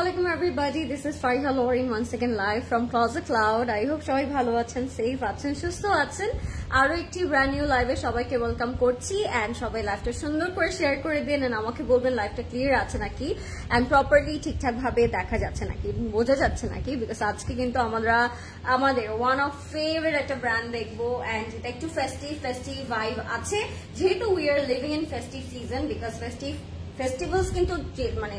Assalamualaikum everybody. This is Fariha Lauren once again live from Closet Cloud. I hope সবাই ভালো আছেন, safe আছেন, সুস্থ আছেন। আরো একটি ব্র্যান্ড নিউ লাইভে সবাইকে ওয়েলকাম করছি এন্ড সবাই লাইভটা সুন্দর করে শেয়ার করে দিন এন্ড আমাকে বলবেন লাইভটা ক্লিয়ার আছে নাকি এন্ড প্রপারলি ঠিকঠাক ভাবে দেখা যাচ্ছে নাকি, বোঝা যাচ্ছে নাকি, বিকজ আজকে কিন্তু আমাদের ওয়ান অফ ফেভারিট একটা ব্র্যান্ড দেখবো এন্ড এটা একটু ফেস্টিভ ভাইব আছে যেহেতু we are living in festive season because festivals কিন্তু মানে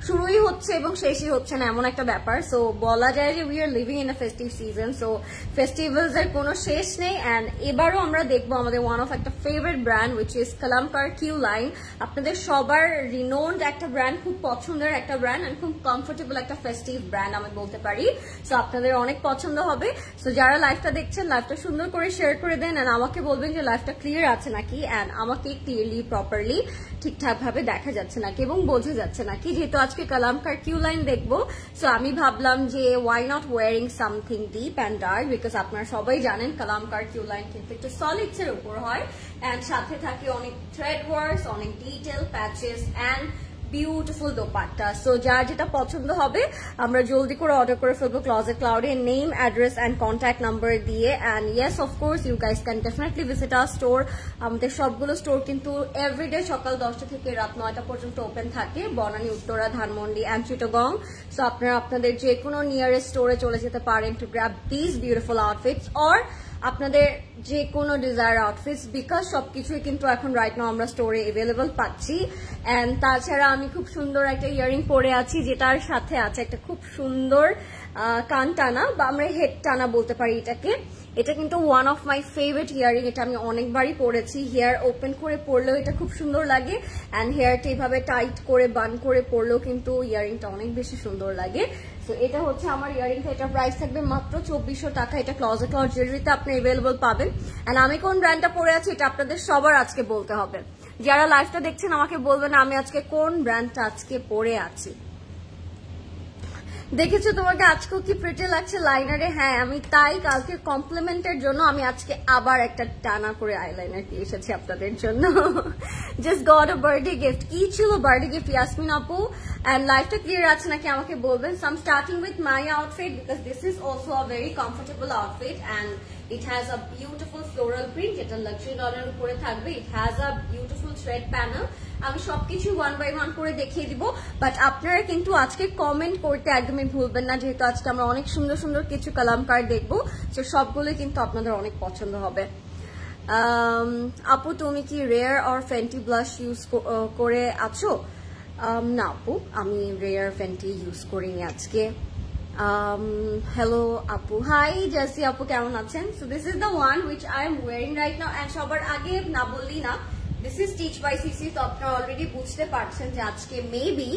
শুরুই হচ্ছে এবং শেষই হচ্ছে না এমন একটা ব্যাপার। সো বলা যায় যে we are living in a festive season. So festivals এর কোনো শেষ নেই এন্ড এবারও আমরা দেখবো আমাদের ওয়ান অফ একটা favourite brand which is Kalamkar Q line. আপনাদের সবার রিনোন্ড একটা ব্র্যান্ড, খুব পছন্দের একটা ব্র্যান্ড এন্ড খুব কমফোর্টেবল একটা ফেস্টিভ ব্র্যান্ড আমি বলতে পারি। সো আপনাদের অনেক পছন্দ হবে। সো যারা লাইভটা দেখছেন লাইভটা সুন্দর করে শেয়ার করে দেন এন্ড আমাকে বলবেন যে লাইভটা ক্লিয়ার আছে নাকি এন্ড আমাকে ক্লিয়ারলি প্রপারলি ঠিকঠাক ভাবে দেখা যাচ্ছে নাকি এবং বোঝা যাচ্ছে নাকি, যেহেতু আজকে কালামকার কিউ লাইন দেখবো। সো আমি ভাবলাম যে why not wearing something deep and dark, because আপনারা সবাই জানেন কালামকার কিউ লাইন কিন্তু একটু সলিডস এর উপর হয় এন্ড সাথে থাকে অনেক থ্রেড ওয়ার্কস, অনেক detail patches and beautiful dupatta. So যার যেটা পছন্দ হবে আমরা জলদি করে অর্ডার করে ফেলবো ক্লজেট ক্লাউডে name, address and contact number দিয়ে and yes of course you guys can definitely visit our store. আমাদের সবগুলো স্টোর কিন্তু এভরিডে সকাল 10টা থেকে রাত 9টা পর্যন্ত ওপেন থাকে, বনানী, উত্তরা, ধানমন্ডি এন্ড চিটাগং। সো আপনারা আপনাদের যে কোনো নিয়ারেস্ট স্টোরে চলে যেতে পারেন two grab this beautiful outfits or আপনাদের যে কোনো ডিজায়ার আউটফিটস, বিকজ সবকিছুই কিন্তু এখন রাইট নাও আমরা স্টোরে অ্যাভেলেবল পাচ্ছি। এন্ড তাছাড়া আমি খুব সুন্দর একটা ইয়ারিং পরে আছি যেটার সাথে আছে একটা খুব সুন্দর কান টানা বা আমরা হেড টানা বলতে পারি এটাকে। এটা কিন্তু one of my favourite earring, এটা আমি অনেকবারই পরেছি। হেয়ার ওপেন করে পরলেও এটা খুব সুন্দর লাগে এন্ড হেয়ারটা এইভাবে টাইট করে বান করে পরলেও কিন্তু ইয়ারিংটা অনেক বেশি সুন্দর লাগে। তো এটা হচ্ছে আমার ইয়ারিংটা, এটা প্রাইস থাকবে মাত্র 2400 টাকা। এটা ক্লজেট ক্লাউড জুয়েলারিতে আপনি অ্যাভেলেবল পাবেন এন্ড আমি কোন ব্র্যান্ডটা পরে আছি এটা আপনাদের সবার আজকে বলতে হবে। যারা লাইভটা দেখছেন আমাকে বলবেন আমি আজকে কোন ব্র্যান্ডটা আজকে পরে আছি। দেখেছো তোমাকে আজকেও কি প্রিটি লাগছে লাইনারে? হ্যাঁ আমি তাই কালকে কমপ্লিমেন্টের জন্য আমি আজকে আবার একটা টানা করে আইলাইনার দিয়ে এসেছি আপনাদের জন্য। Just got a birthday gift. কি ছিল বার্থডে গিফট ইয়াসমিন আপু? এন্ড লাইফটা ক্লিয়ার আছে নাকি আমাকে বলবেন। So I am starting with my outfit because this is also a very comfortable outfit and it has a beautiful floral print যেটা luxury ডলার উপরে থাকবে। it has a beautiful thread panel। আমি সবকিছু ওয়ান বাই ওয়ান করে দেখিয়ে দিব, but আপনারা কিন্তু আজকে কমেন্ট করতে একদমই ভুলবেন না, যেহেতু আজকে আমরা অনেক সুন্দর সুন্দর কিছু কালামকার দেখবো। তো সবগুলোই কিন্তু আপনাদের অনেক পছন্দ হবে। আপু তুমি কি rare or Fenty blush use করে আছো? না আপু, আমি রেয়ার ফেন্টি ইউজ করিনি আজকে। hello apu, hi Jessie apu, কেমন আছেন? So this is the one which I am wearing right now and সবার আগে না বললি না, this is Stitch by CC। তো আপনারা অলরেডি বুঝতে পারছেন যে আজকে মেবি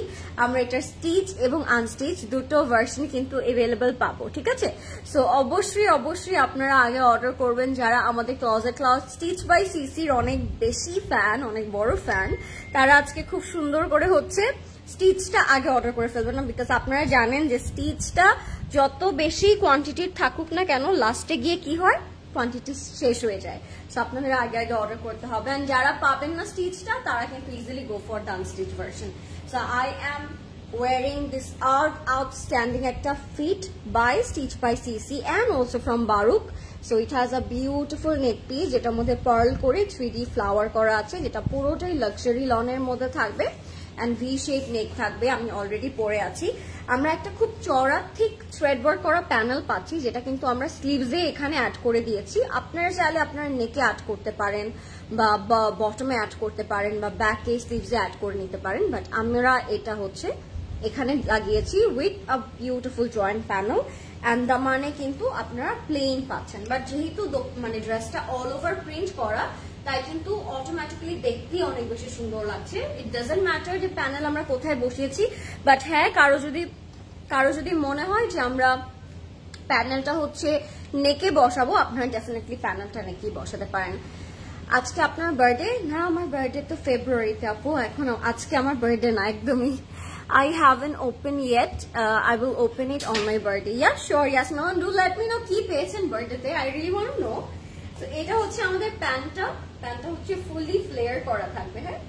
আমরা এটা স্টিচ এবং আনস্টিচ দুটো ভার্সন কিন্তু অ্যাভেলেবল পাবো, ঠিক আছে? সো অবশ্যই আপনারা আগে অর্ডার করবেন যারা আমাদের ক্লজেট ক্লাউড স্টিচ বাই সিসির অনেক বেশি ফ্যান, অনেক বড় ফ্যান, তারা আজকে খুব সুন্দর করে হচ্ছে স্টিচটা আগে অর্ডার করে ফেলবেন না, বিকজ আপনারা জানেন যে স্টিচটা যত বেশি কোয়ান্টিটির থাকুক না কেন লাস্টে গিয়ে কি হয়, কোয়ান্টিটি শেষ হয়ে যায়। সো আপনাদের আগে অর্ডার করতে হবে এন্ড যারা পাবেন না স্টিচটা তারা কিন্তু easily go for the unstitch version. So I am wearing this outstanding একটা fit by stitch by CC and also from Baroque. So it has a beautiful neck piece যেটার মধ্যে পার্ল করে 3D ফ্লাওয়ার করা আছে, যেটা পুরোটাই luxury লনের মধ্যে থাকবে এন্ড ভি শেপ নেক থাকবে। আমি অলরেডি পরে আছি। আমরা একটা খুব চওড়া ঠিক থ্রেড ওয়ার্ক করা প্যানেল পাচ্ছি যেটা কিন্তু আমরা স্লিভসে এখানে অ্যাড করে দিয়েছি। আপনারা চাইলে আপনারা নেকে অ্যাড করতে পারেন বা বটমে অ্যাড করতে পারেন বা ব্যাকে স্লিভসে অ্যাড করে নিতে পারেন, বাট আমরা এটা হচ্ছে এখানে লাগিয়েছি with a beautiful joint panel and দামানে কিন্তু আপনারা প্লেন পাচ্ছেন। বাট যেহেতু মানে ড্রেসটা অল ওভার প্রিন্ট করা তাই কিন্তু অটোমেটিক্যালি দেখতে অনেক বেশি সুন্দর লাগছে। ইট ডাজন্ট ম্যাটার যে প্যানেল আমরা কোথায় বসিয়েছি, বাট হ্যাঁ কারো যদি মনে হয় যে আমরা প্যানেলটা হচ্ছে নেকে বসাবো, আপনারা ডেফিনেটলি প্যানেলটা নেকেই বসাতে পারেন। আজকে আপনার বার্থডে? না আমার বার্থডে তো ফেব্রুয়ারিতে আপু, এখন আজকে আমার বার্থডে না একদমই। I haven't opened yet. I will open it on my birthday. Yeah, sure. Yes, no. Do let me know কি পেয়েছেন বার্থডেতে। I really want to know. তো এটা হচ্ছে আমাদের প্যান্টটা হচ্ছে ফুলি ফ্লেয়ার করা থাকবে। হ্যাঁ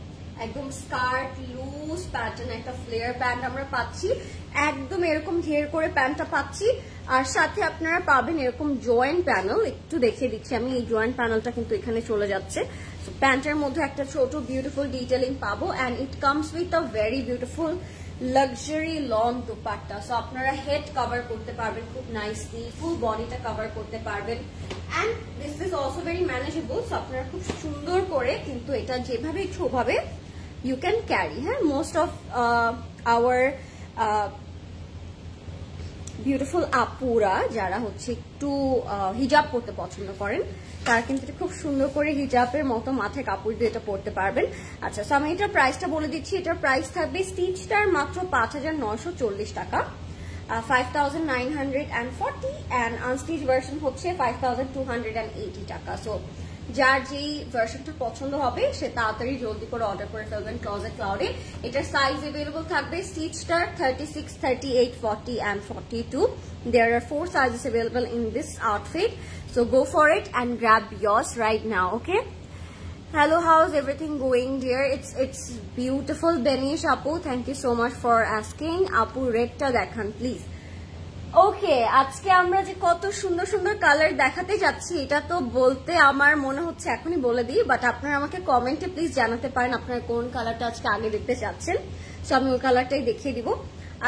একদম স্কার্ট লুজ প্যাটার্ন একটা ফ্লেয়ার প্যান্ট আমরা পাচ্ছি, একদম এরকম ঘের করে প্যান্টটা পাচ্ছি। আর সাথে আপনারা পাবেন এরকম জয়েন্ট প্যানেল, একটু দেখিয়ে দিচ্ছি আমি, এই জয়েন্ট প্যানেলটা কিন্তু এখানে চলে যাচ্ছে। সো প্যান্টের মধ্যে একটা ছোট বিউটিফুল ডিটেলিং পাবো and it comes with a very beautiful luxury long dupatta. So আপনারা হেড কভার করতে পারবেন খুব নাইসলি, ফুল বডিটা কভার করতে পারবেন and this is also very manageable. So আপনারা খুব সুন্দর করে কিন্তু এটা যেভাবে ইচ্ছে ওভাবে you can carry. Most of our beautiful আপুরা যারা হচ্ছে একটু হিজাব পরতে পছন্দ করেন তারা কিন্তু খুব সুন্দর করে হিজাবের মতো মাথায় কাপড় দিয়ে এটা পরতে পারবেন। আচ্ছা, সো আমি এটার প্রাইসটা বলে দিচ্ছি। এটার প্রাইস থাকবে স্টিচটার মাত্র 5,940 টাকা, 5,940, and unstitched version হচ্ছে 5,280 টাকা। সো যার যেই ভার্সনটা পছন্দ হবে সে তাড়াতাড়ি জলদি করে অর্ডার করে ফেলবেন ক্লজেট ক্লাউডে। এটার সাইজ अवेलेबल থাকবে স্টিচটার 36, 38, 40 and 42. There are 4 sizes available in this outfit, so go for it and grab yours right now. Okay, hello, how's everything going dear? It's beautiful. Benish Apu, thank you so much for asking. Apu, redta dekhan please. ওকে, আজকে আমরা যে কত সুন্দর সুন্দর colour দেখাতে যাচ্ছি এটা তো বলতে আমার মনে হচ্ছে এখনই বলে দিই, বাট আপনারা আমাকে কমেন্টে প্লিজ জানাতে পারেন আপনারা কোন কালারটা আজকে আগে দেখতে চাচ্ছেন। সো আমি ওই কালারটাই দেখিয়ে দিব।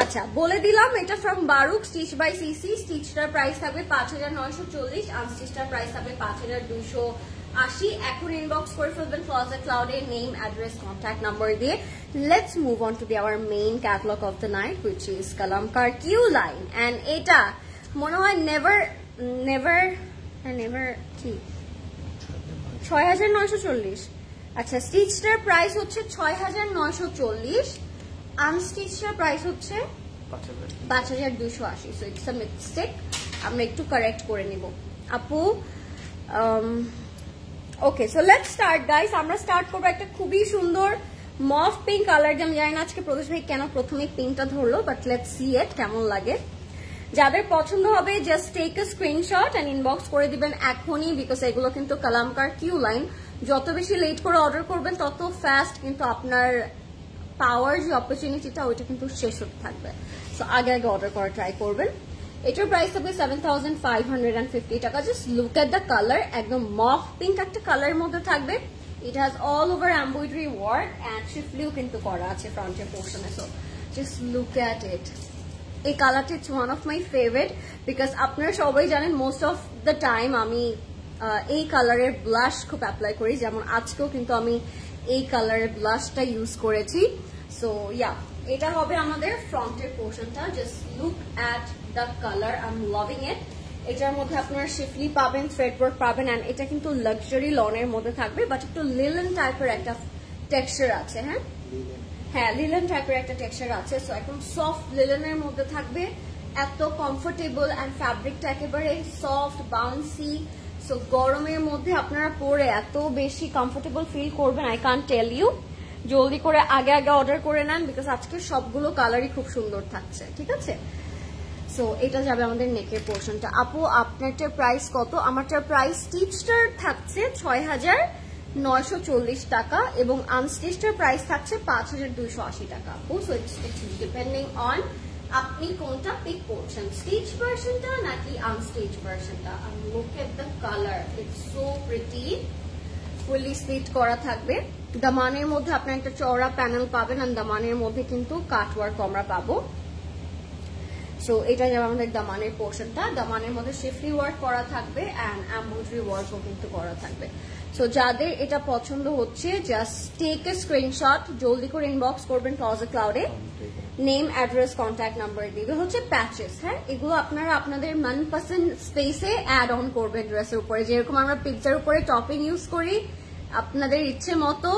আচ্ছা, বলে দিলাম এটা from Baroque, stitch by CC. স্টিচটার প্রাইস থাকবে 5,940, আনস্টিচটার প্রাইস থাকবে 5,280। এখন ইনবক্স করে ফেলবেন ক্লজেট ক্লাউডের নেম, অ্যাড্রেস, কন্ট্যাক্ট নাম্বার দিয়ে। Let's move on to our main catalog of the night, which is Kalamkar Q line, and এটা মনে হয় never কি 6,940। আচ্ছা, স্টিচটার প্রাইস হচ্ছে 6,940, আনস্টিচটার প্রাইস হচ্ছে 5,280। সো ইটস আ মিস্টেক, আমরা একটু কারেক্ট করে নিব আপু। ওকে, সো লেটস স্টার্ট গাইস। আমরা স্টার্ট করবো একটা খুবই সুন্দর মফ পিঙ্ক কালার। আমি জানি না আজকে প্রদেশ ভাই কেন প্রথমে পিঙ্কটা ধরলো, বাট লেটস সি ইট কেমন লাগে। যাদের পছন্দ হবে just take a screenshot and inbox করে দিবেন এখনই, বিকজ এগুলো কিন্তু কালামকার কিউ লাইন। যত বেশি লেট করে অর্ডার করবেন তত ফাস্ট কিন্তু আপনার পাওয়ার যে অপরচুনিটিটা ওইটা কিন্তু শেষ হতে থাকবে। সো আগে আগে অর্ডার করা ট্রাই করবেন। এটার প্রাইস হবে 7,550 টাকা। Just look at the colour, একদম মফ পিঙ্ক একটা কালারের মধ্যে থাকবে। It has all over embroidery work and shifliu কিন্তু করা আছে ফ্রন্টের পোর্শনে। সো জাস্ট লুক এট ইট। এই কালারটা it's one of my favourite, because আপনারা সবাই জানেন মোস্ট অফ দ্য টাইম আমি এই কালারের ব্লাশ খুব অ্যাপ্লাই করি, যেমন আজকেও কিন্তু আমি এই কালারের ব্লাশটা ইউজ করেছি। সো ইয়া, এটা হবে আমাদের ফ্রন্টের পোর্শনটা। Just look at the colour, I am loving ইট। এটার মধ্যে আপনারা শিফলি পাবেন, থ্রেড ওয়ার্ক পাবেন, এন্ড এটা কিন্তু লাক্সারি লনের মধ্যে থাকবে, বাট একটু লিলেন টাইপের একটা টেক্সচার আছে। হ্যাঁ, লিলেন টাইপের একটা টেক্সচার আছে। সো একদম সফট লিলেনের মধ্যে থাকবে, এত কমফোর্টেবল অ্যান্ড ফ্যাব্রিকটা একেবারে সফট বাউন্সি। সো গরমের মধ্যে আপনারা পরে এত বেশি কমফোর্টেবল ফিল করবেন, আই কান্ট টেল ইউ। জলদি করে আগে আগে অর্ডার করে নেন, বিকজ আজকে সবগুলো কালারই খুব সুন্দর থাকছে। ঠিক আছে, সো এটা যাবে আমাদের নেকের পোর্শনটা। আপু আপনারটার প্রাইস কত? আমারটার প্রাইস স্টিচটার থাকছে 6,940 টাকা এবং আনস্টিচটার প্রাইস থাকছে 5,280 টাকা। আপু সো ইটস ডিপেন্ডিং অন আপনি কোনটা পিক করছেন, স্টিচ ভার্সনটা নাকি আনস্টিচ ভার্সনটা। and look at the color, it's so pretty, fully slit করা থাকবে। দামানের মধ্যে আপনার একটা চওড়া প্যানেল পাবেন, আর দামানের মধ্যে কিন্তু কাটওয়ার্ক আমরা পাবো। সো এটা যাবে আমাদের দামানের পোর্শনটা। দামানের মধ্যে শিফলি ওয়ার্ক করা থাকবে অ্যান্ড এমব্রয়ডারি ওয়ার্কও কিন্তু করা থাকবে। সো যাদের এটা পছন্দ হচ্ছে জাস্ট টেক এ স্ক্রিনশট, জলদি করে ইনবক্স করবেন ক্লজেট ক্লাউডে, নেম, অ্যাড্রেস, কন্ট্যাক্ট নাম্বার দিবে। হচ্ছে প্যাচেস, হ্যাঁ, এগুলো আপনারা আপনাদের মনপসন্দ স্পেসে অ্যাড অন করবেন ড্রেসের উপরে, যেরকম আমরা পিৎজার উপরে টপিং ইউজ করি আপনাদের ইচ্ছে মতো,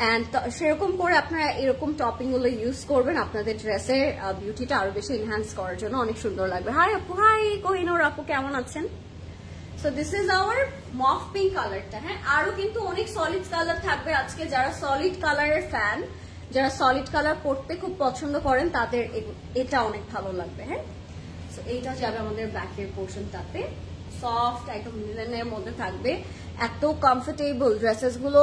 অ্যান্ড সেরকম করে আপনারা এরকম টপিং গুলো ইউজ করবেন আপনাদের ড্রেসের বিউটিটা আরো বেশি এনহ্যান্স করার জন্য, অনেক সুন্দর লাগবে। হাই আপু, হাই কোহিনুর আপু, কেমন আছেন? So this is our mauve pink কালারটা। হ্যাঁ, আরো কিন্তু অনেক সলিড কালার থাকবে আজকে। যারা সলিড কালারের ফ্যান, যারা সলিড কালার পরতে খুব পছন্দ করেন তাদের এটা অনেক ভালো লাগবে। হ্যাঁ, সো এইটা যাবে আমাদের ব্যাকের পোর্শনটাতে, সফট একদম লিলেনের মধ্যে থাকবে, এত কমফোর্টেবল। ড্রেসেস গুলো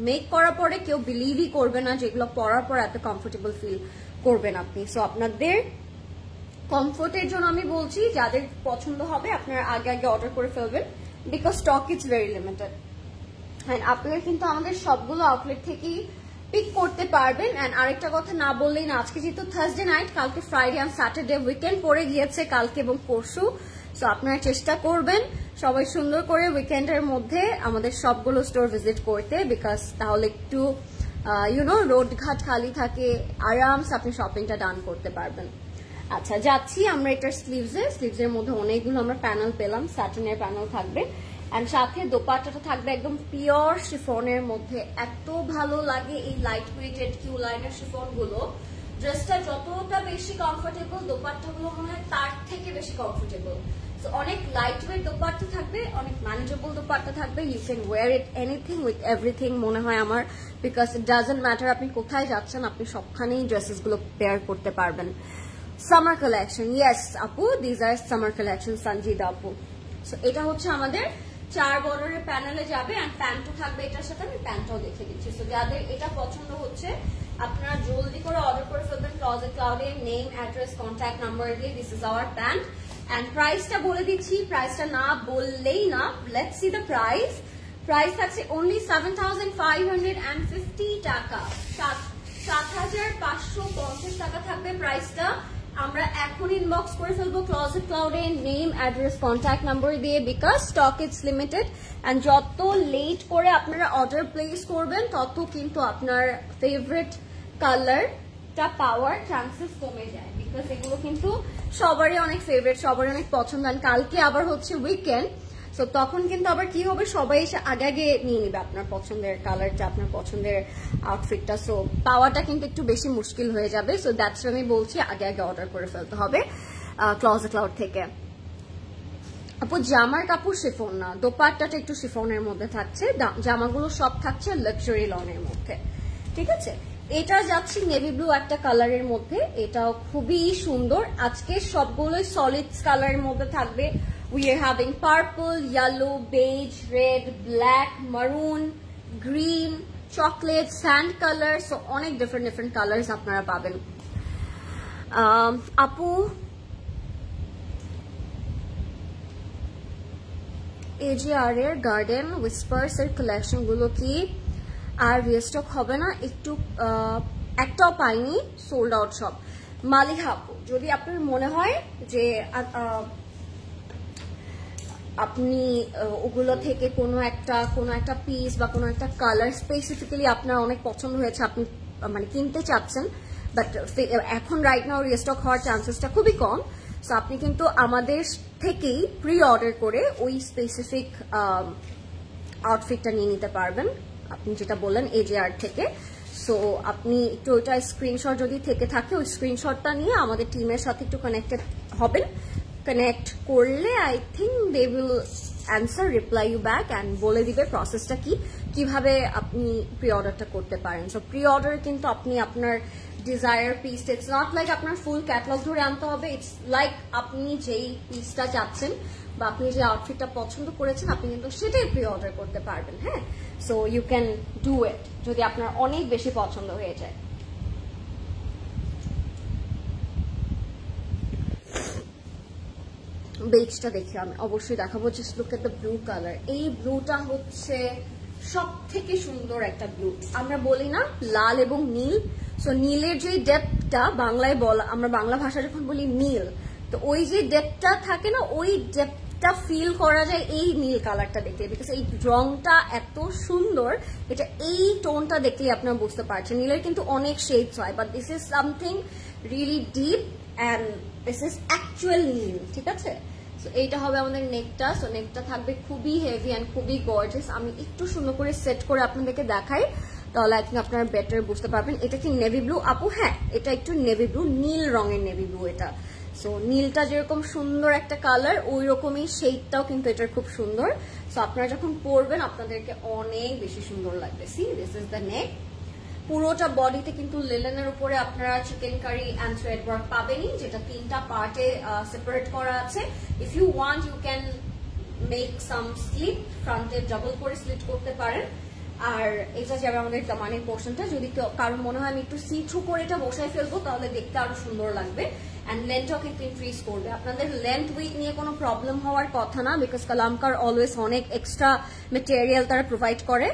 মেক করার পরে কেউ বিলিভই করবে না যেগুলো পরার পর এত কমফোর্টেবল ফিল করবেন আপনি। সো আপনাদের কমফোর্টের জন্য আমি বলছি যাদের পছন্দ হবে আপনারা আগে আগে অর্ডার করে ফেলবেন, because stock is very limited. And আপনারা কিন্তু আমাদের সবগুলো আউটলেট থেকেই পিক করতে পারবেন। অ্যান্ড আরেকটা কথা না বললেই না, আজকে যেহেতু থার্সডে নাইট, কালকে ফ্রাইডে অ্যান্ড স্যাটারডে উইকেন্ড পড়ে গিয়েছে কালকে এবং পরশু। সো আপনারা চেষ্টা করবেন সবাই সুন্দর করে উইকেন্ডের মধ্যে আমাদের সবগুলো স্টোর ভিজিট করতে, বিকজ তাহলে একটু রোড ঘাট খালি থাকে, আরামসে আপনি শপিংটা ডান করতে পারবেন। আচ্ছা যাচ্ছি আমরা এটার স্লিভসের মধ্যে অনেকগুলো আমরা প্যানেল পেলাম, স্যাটিনের প্যানেল থাকবে। এন্ড সাথে দোপাট্টাটা থাকবে একদম পিওর শিফনের মধ্যে। এত ভালো লাগে এই লাইট ওয়েটেড কিউ লাইনের শিফন গুলো। ড্রেসটা যতটা বেশি কমফোর্টেবল, দোপাট্টাগুলো মনে হয় তার থেকে বেশি কমফোর্টেবল। সো অনেক লাইট ওয়েট দোপাট্টা থাকবে, অনেক ম্যানেজেবল দোপাট্টা থাকবে। You can wear it anything with everything মনে হয় আমার, বিকজ ইট ডাজন্ট ম্যাটার আপনি কোথায় যাচ্ছেন, আপনি সবখানেই ড্রেসেস গুলো পেয়ার করতে পারবেন। সামার কালেকশন, ইয়েস আপু, this are summer collection Sanjida আপু। সো এটা হচ্ছে আমাদের 4 বর্ডারের প্যানেলে যাবে, এন্ড প্যান্টও থাকবে এটার সাথে, আমি প্যান্টটাও দেখে দিচ্ছি। সো যাদের এটা পছন্দ হচ্ছে আপনারা জলদি করে অর্ডার করে ফেলবেন ক্লজেট ক্লাউডে, নেম, অ্যাড্রেস, কন্ট্যাক্ট নাম্বার দিয়ে। This is our pant. And প্রাইসটা বলে দিচ্ছি, প্রাইসটা না বললেই না, let's see the price. Price থাকছে অনলি 7,550 টাকা, 7,550 টাকা থাকবে প্রাইসটা। আমরা এখন ইনবক্স করে ফেলবো ক্লজেট ক্লাউডে, নেম, অ্যাড্রেস, কন্ট্যাক্ট নাম্বার দিয়ে, because stock is limited. And যত লেট করে আপনারা অর্ডার প্লেস করবেন তত কিন্তু আপনার ফেভারিট কালারটা পাওয়ার চান্সেস কমে যায়, বিকজ এগুলো কিন্তু সবারই অনেক ফেভারিট, সবারই অনেক পছন্দ। আর কালকে আবার হচ্ছে উইকেন্ড, সো তখন কিন্তু আবার কি হবে, সবাই এসে আগে আগে নিয়ে নিবে আপনার পছন্দের কালারটা, আপনার পছন্দের আউটফিটটা। সো পাওয়াটা কিন্তু একটু বেশি মুশকিল হয়ে যাবে। সো দ্যাটস আমি বলছি আগে আগে অর্ডার করে ফেলতে হবে ক্লজেট ক্লাউড থেকে। আপু জামার কাপড় শিফন না, দোপাট্টাটা একটু শিফনের মধ্যে থাকছে, জামাগুলো সব থাকছে লাক্সারি লনের মধ্যে, ঠিক আছে। এটা যাচ্ছে নেভি ব্লু একটা কালারের মধ্যে, এটাও খুবই সুন্দর। আজকে সবগুলোই সলিড কালারের মধ্যে থাকবে। We are having purple, yellow, beige, red, black, maroon, green, chocolate, sand color. So অনেক different colors আপনারা পাবেন। আপু AJR এর গার্ডেন উইসপার্স এর কালেকশন গুলো কি আর রিস্টক হবে না? একটাও পাইনি, সোল্ড আউট সব। মালিহা আপু, যদি আপনার মনে হয় যে আপনি ওগুলো থেকে কোনো একটা পিস বা কোনো একটা কালার স্পেসিফিক্যালি আপনার অনেক পছন্দ হয়েছে, আপনি মানে কিনতে চাচ্ছেন, বাট এখন রাইট নাও রিস্টক হওয়ার চান্সেসটা খুবই কম। সো আপনি কিন্তু আমাদের থেকেই প্রি অর্ডার করে ওই স্পেসিফিক আউটফিটটা নিয়ে নিতে পারবেন, আপনি যেটা বললেন AJR থেকে। সো আপনি একটু ওইটা স্ক্রিনশট যদি থেকে থাকে, ওই স্ক্রিনশটটা নিয়ে আমাদের টিমের সাথে একটু কানেক্টেড হবেন। কানেক্ট করলে I think they will answer, reply you back, and বলে দিবে প্রসেসটা কিভাবে আপনি প্রি অর্ডারটা করতে পারেন। সো প্রি অর্ডার কিন্তু আপনি আপনার desire piece, it's not like আপনার ফুল ক্যাটালগ ধরে আনতে হবে, ইটস লাইক আপনি যেই পিসটা চাচ্ছেন বা আপনি যে আউটফিটটা পছন্দ করেছেন আপনি কিন্তু সেটাই প্রি অর্ডার করতে পারবেন। হ্যাঁ, so you can do it যদি আপনার অনেক বেশি পছন্দ হয়ে যায়। বেজটা দেখে আমি অবশ্যই দেখাবো, just look at the blue colour. এই ব্লুটা হচ্ছে সব থেকে সুন্দর একটা ব্লু। আমরা বলি না লাল এবং নীল, সো নীলের যে ডেপথটা বাংলায় বলা, আমরা বাংলা ভাষা যখন বলি নীল, তো ওই যে ডেপথটা থাকে না, ওই ডেপথটা ফিল করা যায় এই নীল কালারটা দেখলে, বিকজ এই রংটা এত সুন্দর, এটা এই টোনটা দেখলে আপনারা বুঝতে পারছেন। নীলের কিন্তু অনেক শেডস হয়, but this is something really deep and this is actual নীল, ঠিক আছে। সো এইটা হবে আমাদের নেকটা। সো নেকটা থাকবে খুবই হেভি অ্যান্ড খুবই গর্জিয়াস। আমি একটু সুন্দর করে সেট করে আপনাদেরকে দেখাই, তাহলে আই থিঙ্ক আপনারা বেটার বুঝতে পারবেন। এটা কি নেভি ব্লু আপু? হ্যাঁ, এটা একটু নেভি ব্লু, নীল রঙের নেভি ব্লু এটা। সো নীলটা যেরকম সুন্দর একটা কালার, ওই রকমই শেডটাও কিন্তু এটার খুব সুন্দর। সো আপনারা যখন পরবেন আপনাদেরকে অনেক বেশি সুন্দর লাগবে। See, this is the neck. পুরোটা বডিতে কিন্তু লিলেনের উপরে আপনারা chikankari and thread work পাবেনই, যেটা 3টা পার্টে সেপারেট করা আছে। If you want you can make some slit, ফ্রন্টে ডাবল করে স্লিট করতে পারেন। আর এটা যাবে আমাদের দামানের পোর্শনটা। যদি কারণ মনে হয় আমি একটু সি থ্রু করে এটা বসায় ফেলবো তাহলে দেখতে আরো সুন্দর লাগবে, অ্যান্ড লেন্থটাও কিন্তু ইনক্রিজ করবে। আপনাদের লেন্থ উইথ নিয়ে কোনো প্রবলেম হওয়ার কথা না, বিকজ কালামকার অলওয়েজ অনেক এক্সট্রা মেটেরিয়াল তারা প্রোভাইড করে।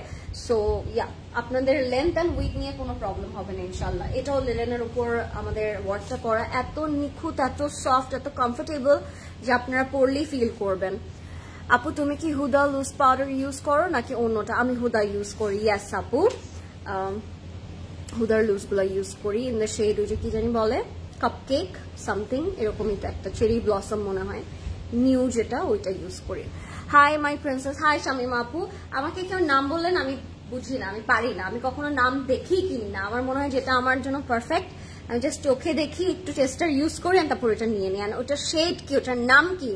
সো ইয়া, আপনাদের লেন্থ অ্যান্ড উইথ নিয়ে কোনো প্রবলেম হবে না ইনশাল্লাহ। এটাও লিলেনের উপর আমাদের ওয়ার্কটা করা, এত নিখুঁত, এত সফট, এত কমফোর্টেবল যে আপনারা পরলেই ফিল করবেন। আপু তুমি কি হুদা লুজ পাউডার ইউজ করো নাকি অন্যটা? আমি হুদা ইউজ করি। ইয়াস আপু, হুদার লুজগুলো ইউজ করি ইন দ্য শেড, ওই যে কি জানি বলে কাপকেক সামথিং এরকমই তো একটা, চেরি ব্লসম মনে হয় নিউ, যেটা ওইটা ইউজ করি। Hi my princess, hi Shamima আপু। আমাকে কেউ নাম বললেন আমি বুঝি না, আমি পারি না, আমি কখনো নাম দেখেই কিনি না। আমার মনে হয় যেটা আমার জন্য পারফেক্ট আমি জাস্ট চোখে দেখি, একটু টেস্টার ইউজ করি, তারপর ওটা নিয়ে নিই। ওটার শেড কি, ওটার নাম কি,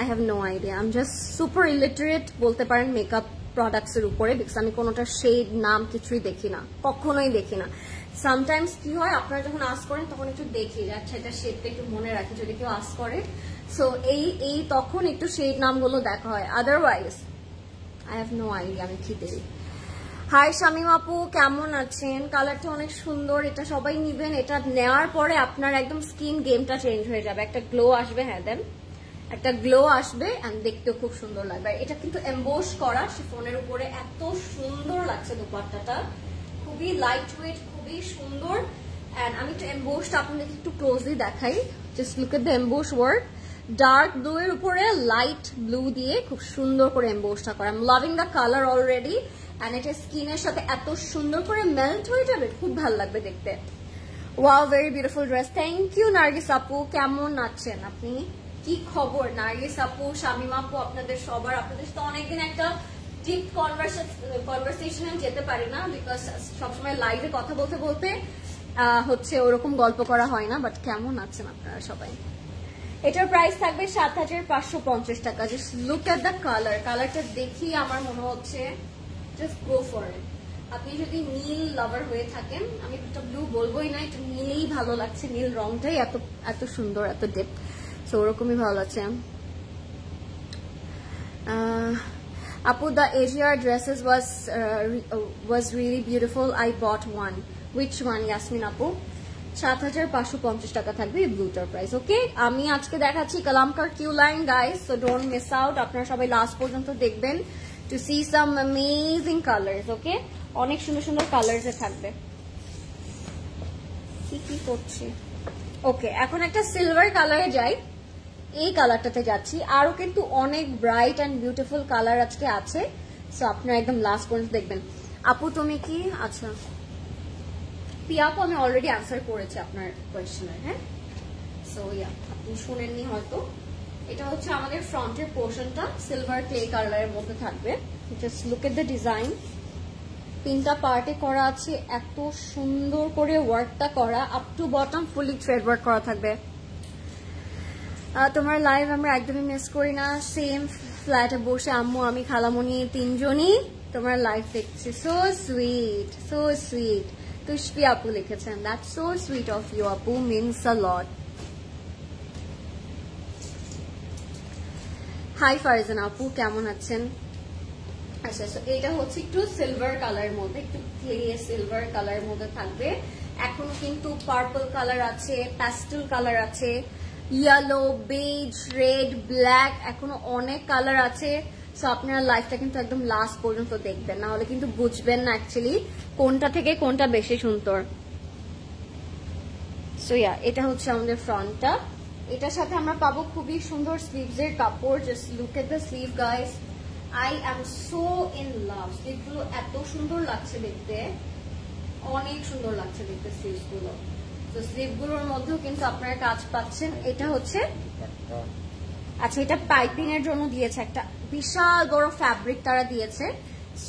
I have no idea. I'm just super illiterate বলতে পারেন মেকআপ প্রোডাক্টস এর উপরে, বিকজ আমি কোনোটা শেড নাম কিছুই দেখি না, কখনোই দেখি না। সামটাইমস কি হয় আপনারা যখন আস্ক করেন তখন একটু দেখি যে আচ্ছা এটা শেডটা একটু মনে রাখি যদি কেউ আস্ক করে, সো এই তখন একটু শেড নামগুলো দেখা হয়, otherwise I have no idea আমি কি দেই। হাই শামিম আপু কেমন আছেন? কালারটা অনেক সুন্দর, এটা সবাই নিবেন। এটা নেওয়ার পরে আপনার একদম স্কিন গেমটা চেঞ্জ হয়ে যাবে, একটা গ্লো আসবে। হ্যাঁ দেন, একটা গ্লো আসবে এন্ড দেখতেও খুব সুন্দর লাগবে। এটা কিন্তু এমবোস করা শিফনের উপরে, এত সুন্দর লাগছে দোপাট্টাটা, খুবই লাইট ওয়েট, খুবই সুন্দর। এন্ড আমি একটু এমবোসটা আপনাদের একটু ক্লোজলি দেখাই, just look at the emboss work. Dark blue এর উপরে লাইট ব্লু দিয়ে খুব সুন্দর করে এমবোসটা করা। I am loving the colour already, and এটা স্কিনের সাথে এত সুন্দর করে মেল্ট হয়ে যাবে, খুব ভালো লাগবে দেখতে। Wow, very beautiful dress. Thank you Nargis আপু, কেমন আছেন আপনি? কি খবর নার্গিস আপু, শামিমা আপু, আপনাদের সবার, আপনাদের তো অনেকদিন একটা ডিপ কনভারসেশনে যেতে পারি না, বিকজ সবসময় লাইভে কথা বলতে বলতে হচ্ছে ওরকম গল্প করা হয় না। বাট কেমন আছেন আপনারা সবাই? এটার প্রাইস থাকবে ৭,৫৫০ টাকা। Just look at the colour, কালারটা দেখি আমার মনে হচ্ছে জাস্ট গো ফর ইট। আপনি যদি নীল লাভার হয়ে থাকেন, আমি একটা ব্লু বলবোই না, এটা নীলেই ভালো লাগছে, নীল রংটাই এত এত সুন্দর, এত ডেপথ, সো ওরকমই ভালো লাগছে। আপু the Asia dresses was really beautiful. I bought one. Which one? Yasmin আপু, ৭,৫৫০ টাকা থাকবে এই ব্লুটার প্রাইস। ওকে, আমি আজকে দেখাচ্ছি কালামকার Q line guys, so don't miss out. আপনারা সবাই লাস্ট পর্যন্ত দেখবেন to see some amazing colours. Okay, অনেক সুন্দর সুন্দর কালার্স থাকবে। কি করছি? ওকে, এখন একটা সিলভার কালারে যাই, এই কালারটাতে যাচ্ছি। আরো কিন্তু অনেক ব্রাইট অ্যান্ড বিউটিফুল কালার আজকে আছে, সো আপনারা একদম লাস্ট পর্যন্ত দেখবেন। আপু তুমি কি, আচ্ছা পিয়া আপু আমি অলরেডি আনসার করেছি আপনার কোয়েশ্চেনের। হ্যাঁ, সো ইয়া, আপনি শুনেননি হয়তো। এটা হচ্ছে আমাদের ফ্রন্টের পোর্শনটা, সিলভার ক্লে কালারের মধ্যে থাকবে। Just look at the design, 3টা পার্টে করা আছে, এত সুন্দর করে ওয়ার্কটা করা, up to bottom fully thread work করা থাকবে। তোমার লাইভ আমরা একদমই মিস করি না, সেম ফ্ল্যাটে বসে আম্মু আমি খালামণি 3জনই তোমার লাইভ দেখছি। So sweet, so sweet. Tushpi আপু লিখেছেন, that's so sweet of you আপু, means a lot. Hi Farzana আপু, কেমন আছেন? আচ্ছা, এটা হচ্ছে একটু সিলভার কালারের মধ্যে, একটু ক্লিয়ার সিলভার কালারের মধ্যে থাকবে। এখন কিন্তু পার্পল কালার আছে, প্যাস্টেল কালার আছে, ইয়েলো, বেজ, রেড, ব্ল্যাক, এখনো অনেক কালার আছে। সো আপনারা লাইভটা কিন্তু একদম লাস্ট পর্যন্ত দেখবেন, না হলে কিন্তু বুঝবেন না অ্যাকচুয়ালি কোনটা থেকে কোনটা বেশি সুন্দর। সো ইয়া, এটা হচ্ছে আমাদের ফ্রন্টটা। এটার সাথে আমরা পাবো খুবই সুন্দর স্লিভস এর কাপড়। Just look at the sleeve guys, I am so in love. স্লিভগুলো এত সুন্দর লাগছে দেখতে, অনেক সুন্দর লাগছে দেখতে স্লিভস গুলো। তো স্লিভগুলোর মধ্যেও কিন্তু আপনারা কাজ পাচ্ছেন। এটা হচ্ছে, আচ্ছা এটা পাইপিং এর জন্য দিয়েছে, একটা বিশাল বড় ফ্যাব্রিক তারা দিয়েছে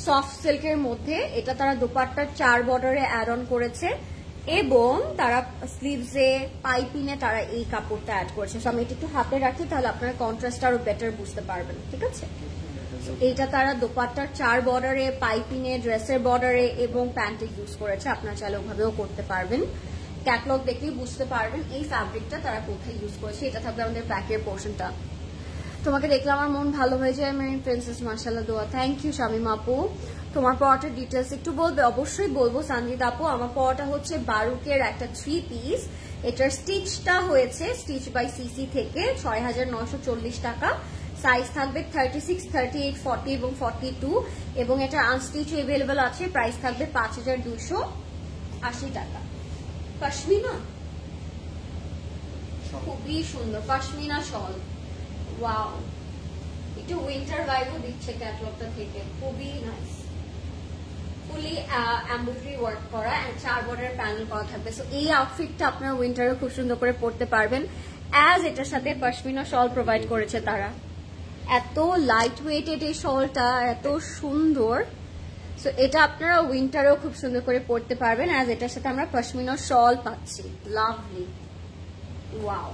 সফট সিল্কের মধ্যে। এটা তারা দোপাট্টার 4 বর্ডারে অ্যাড অন করেছে, এবং তারা স্লিভসে পাইপিংয়ে তারা এই কাপড়টা অ্যাড করেছে। সো আমি এটা একটু হাতে রাখি, তাহলে আপনারা কন্ট্রাস্ট আরো বেটার বুঝতে পারবেন। ঠিক আছে, এইটা তারা দোপাট্টার 4 বর্ডারে, পাইপিংয়ে, ড্রেসের বর্ডারে এবং প্যান্টে ইউজ করেছে। আপনারা চাইলে ওভাবেও করতে পারবেন, ক্যাটলগ দেখলেই বুঝতে পারবেন এই ফ্যাব্রিকটা তারা কোথায় ইউজ করেছে। এটা থাকবে আমাদের ব্যাকের পোর্শনটা। তোমাকে দেখলে আমার মন ভালো হয়ে যায় মেরি প্রিন্সেস, মাশাআল্লাহ, দোয়া। থ্যাংক ইউ শামিমা আপু। তোমার পরাটা ডিটেলস একটু বলবে? অবশ্যই বলবো সঞ্জিতা আপু। আমার পরাটা হচ্ছে বারুকের একটা 3 পিস। এটার স্টিচটা হয়েছে স্টিচ বাই সিসি থেকে ৬,৯৪০ টাকা। সাইজ থাকবে 36, 38, 40 এবং 42 এবং এটা আনস্টিচ অ্যাভেলেবল আছে। প্রাইস থাকবে 5,280 টাকা। পশমিনা খুবই সুন্দর, পশমিনা শল। ওয়াও, একটু উইন্টার ভাইবও দিচ্ছে ক্যাটালগটা থেকে, খুবই নাইস। ফুলি এমব্রয়ডারি ওয়ার্ক করা এন্ড 4 বর্ডার প্যানেল করা থাকবে। সো এই আউটফিটটা আপনারা উইন্টারে খুব সুন্দর করে পরতে পারবেন, অ্যাজ এটার সাথে পশমিনা শল প্রোভাইড করেছে তারা। এত লাইট ওয়েটেড এই শলটা, এত সুন্দর। সো এটা আপনারা উইন্টারেও খুব সুন্দর করে পরতে পারবেন, অ্যাজ এটার সাথে আমরা পশমিনা শল পাচ্ছি। Lovely, wow.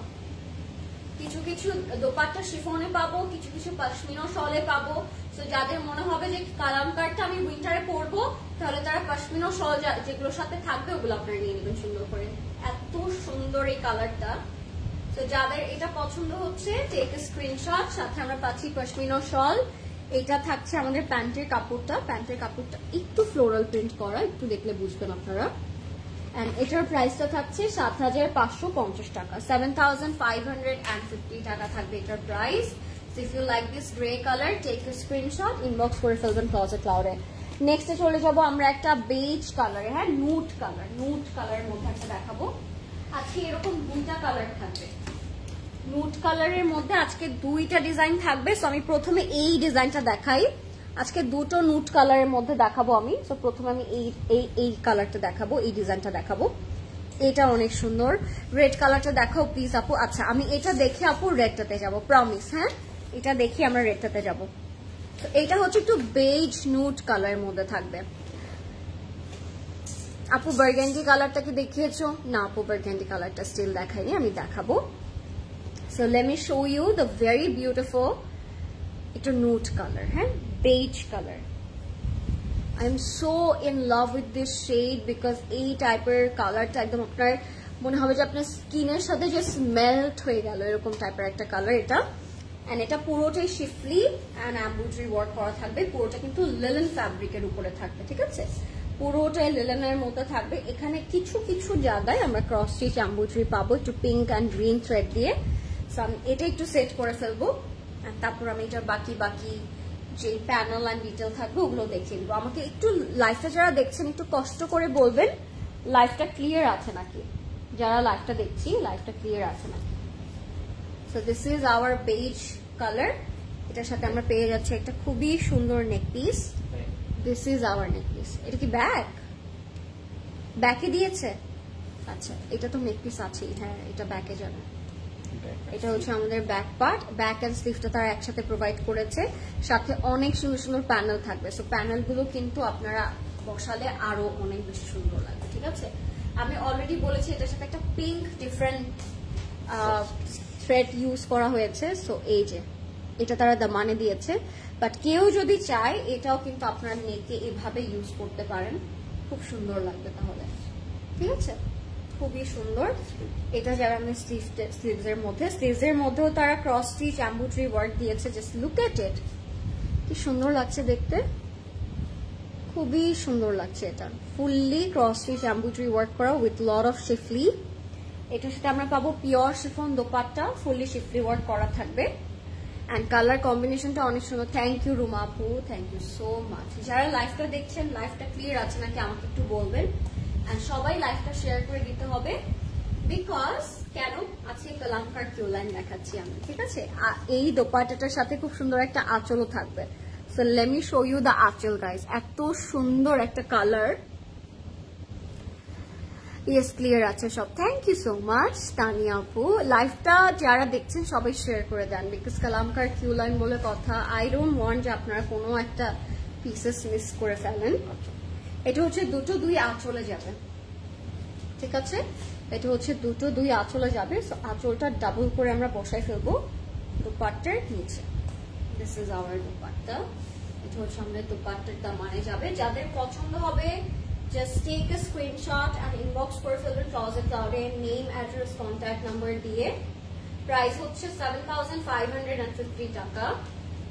কিছু কিছু দোপাট্টা শিফনে পাবো, কিছু কিছু পশমিনা শলে পাবো। তো যাদের মনে হবে যে কালামকারটা আমি উইন্টারে পরবো, তাহলে তারা পশমিনা শল যেগুলোর সাথে থাকবে ওগুলো আপনারা নিয়ে নেবেন সুন্দর করে। এত সুন্দর এই কালারটা। তো যাদের এটা পছন্দ হচ্ছে টেক এ স্ক্রিনশট। সাথে আমরা পাচ্ছি পশমিনা শল। এটা থাকছে আমাদের প্যান্টের কাপড়টা। প্যান্টের কাপড়টা একটু ফ্লোরাল প্রিন্ট করা, একটু দেখলে বুঝবেন আপনারা। এন্ড এটার প্রাইসটা থাকছে ৭,৫৫০ টাকা, 7,550 টাকা থাকবে এটার price. If you like this grey colour, take a screenshot, inbox করে ফেলবেন ক্লজেট ক্লাউডে। নেক্সটে চলে যাবো আমরা একটা বেজ কালারে, হ্যাঁ নুট কালার। নুট কালারের মধ্যে একটা দেখাবো। আজকে এরকম 2টা কালার থাকবে। নুট কালারের মধ্যে আজকে 2টা ডিজাইন থাকবে। সো আমি প্রথমে এই ডিজাইনটা দেখাই। আজকে 2টো নুট কালারের মধ্যে দেখাবো আমি। সো প্রথমে আমি এই কালারটা দেখাবো, এই ডিজাইনটা দেখাবো। এটা অনেক সুন্দর। রেড কালারটা দেখাও প্লিজ আপু। আচ্ছা, আমি এটা দেখে আপু রেডটাতে যাব, প্রমিস। হ্যাঁ, এটা দেখি আমরা রেডটাতে যাব। তো এটা হচ্ছে একটু বেজ নুট কালারের মধ্যে থাকবে। আপু বার্গেন্ডি কালারটা কি দেখিয়েছো? না আপু, বার্গেন্ডি কালারটা স্টিল দেখাইনি, আমি দেখাবো। So let me show you the very beautiful একটা নুট কালার, হ্যাঁ beige colour. I am so in love with this shade because এই টাইপের কালারটা একদম আপনার মনে হবে যে আপনার স্কিনের সাথে যে মেল্ট হয়ে গেল, এরকম টাইপের একটা কালার এটা। এন্ড এটা পুরোটাই শিফলি এন্ড এমব্রয়ডারি ওয়ার্ক করা থাকবে। পুরোটা কিন্তু লিলেন ফ্যাব্রিকের উপরে থাকবে, ঠিক আছে? পুরোটাই লিলেনের মধ্যে থাকবে। এখানে কিছু কিছু জায়গায় আমরা ক্রস স্টিচ এমব্রয়ডারি পাবো একটু পিঙ্ক অ্যান্ড গ্রিন থ্রেড দিয়ে। সো আমি এটা একটু সেট করে ফেলবো, তারপর আমি এটার বাকি যে প্যানেল অ্যান্ড ডিটেল থাকবে ওগুলো দেখিয়ে দেবো। আমাকে একটু লাইফটা যারা দেখছেন একটু কষ্ট করে বলবেন লাইফটা ক্লিয়ার আছে নাকি, যারা লাইফটা দেখছি লাইফটা ক্লিয়ার আছে নাকি। So this is hour beige colour. এটার সাথে আমরা পেয়ে যাচ্ছি একটা খুবই সুন্দর নেক piece. This is hour neck piece. এটা কি ব্যাকে দিয়েছে? আচ্ছা, এটা তো নেক পিস আছেই। হ্যাঁ, এটা ব্যাকে যাবে। এটা হচ্ছে আমাদের ব্যাক পার্ট। ব্যাক এন্ড স্লিভটা তারা একসাথে প্রোভাইড করেছে, সাথে অনেক সুন্দর সুন্দর প্যানেল থাকবে। সো প্যানেলগুলো কিন্তু আপনারা বসালে আরো অনেক বেশি সুন্দর লাগবে, ঠিক আছে? আমি অলরেডি বলেছি এটার সাথে একটা পিঙ্ক ডিফারেন্ট থ্রেড ইউজ করা হয়েছে। সো এই যে এটা তারা দামানে দিয়েছে, বাট কেউ যদি চায় এটাও কিন্তু আপনারা নেকে এভাবে ইউজ করতে পারেন, খুব সুন্দর লাগবে তাহলে, ঠিক আছে? খুবই সুন্দর। এটা যারা আমাদের স্লিভসের মধ্যেও তারা ক্রস স্টিচ এমব্রয়ডারি ওয়ার্ক দিয়েছে। জাস্ট লুক এট ইট, কি সুন্দর লাগছে দেখতে, খুবই সুন্দর লাগছে। এটা fully cross stitch embroidery work করা উইথ লট অফ শিফলি। এটার সাথে আমরা পাবো pure chiffon dupatta, fully শিফলি work করা থাকবে। অ্যান্ড কালার কম্বিনেশনটা অনেক সুন্দর। থ্যাংক ইউ রুমা আপু, থ্যাংক ইউ সো মাচ। যারা লাইভটা দেখছেন লাইভটা ক্লিয়ার আছে নাকি আমাকে একটু বলবেন। And সবাই লাইভটা শেয়ার করে দিতে হবে, বিকজ কেন আজকে কালামকার কিউ লাইন দেখাচ্ছি আমি, ঠিক আছে? এই দোপাট্টাটার সাথে খুব সুন্দর একটা আঁচলও থাকবে। So let me show you the anchal guys. এত সুন্দর একটা কালার। ইয়েস, ক্লিয়ার আছে সব। Thank you so much Tania আপু। লাইভটা যারা দেখছেন সবাই শেয়ার করে দেন, বিকজ কালামকার কিউ লাইন বলে কথা। আই ডোন্ট ওয়ান্ট যে আপনারা কোনো একটা পিসেস মিস করে ফেলেন। এটা হচ্ছে দুই আঁচলে যাবে, ঠিক আছে? এটা হচ্ছে দুই আঁচলে যাবে। সো আঁচলটা ডাবল করে আমরা বসাই ফেলবো দুপাট্টার নিচে। This is our dupatta. এটা হচ্ছে আমাদের দুপাট্টার দামানে যাবে। যাদের পছন্দ হবে just take a screenshot and inbox করে ফেলবেন ক্লজেট ক্লাউডে, নেম, অ্যাড্রেস, কন্ট্যাক্ট নাম্বার দিয়ে। প্রাইস হচ্ছে 7,550 টাকা।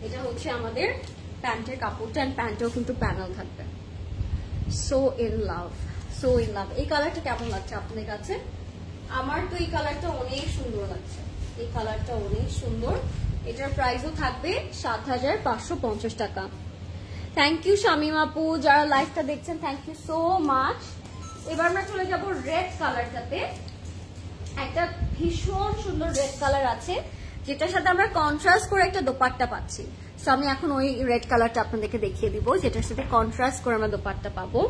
এটা হচ্ছে আমাদের প্যান্টের কাপড়টা, এন্ড প্যান্টেও কিন্তু প্যানেল থাকবে। So in love, so in লাভ। এই কালারটা কেমন লাগছে আপনাদের কাছে? আমার তো এই কালারটা অনেক সুন্দর লাগছে, এই কালারটা অনেক সুন্দর। এটার প্রাইসও থাকবে ৭৫৫০ টাকা। থ্যাংক ইউ শামিম আপু, যারা লাইভটা দেখছেন থ্যাংক ইউ সো মাচ। এবার আমরা চলে যাব রেড কালারটাতে। একটা ভীষণ সুন্দর রেড কালার আছে, যেটার সাথে আমরা কন্ট্রাস্ট করে একটা দোপাট্টা পাচ্ছি। সো আমি এখন ওই রেড কালারটা আপনাদেরকে দেখিয়ে দিব, যেটার সাথে কন্ট্রাস্ট করে আমরা দোপাট্টা পাবো।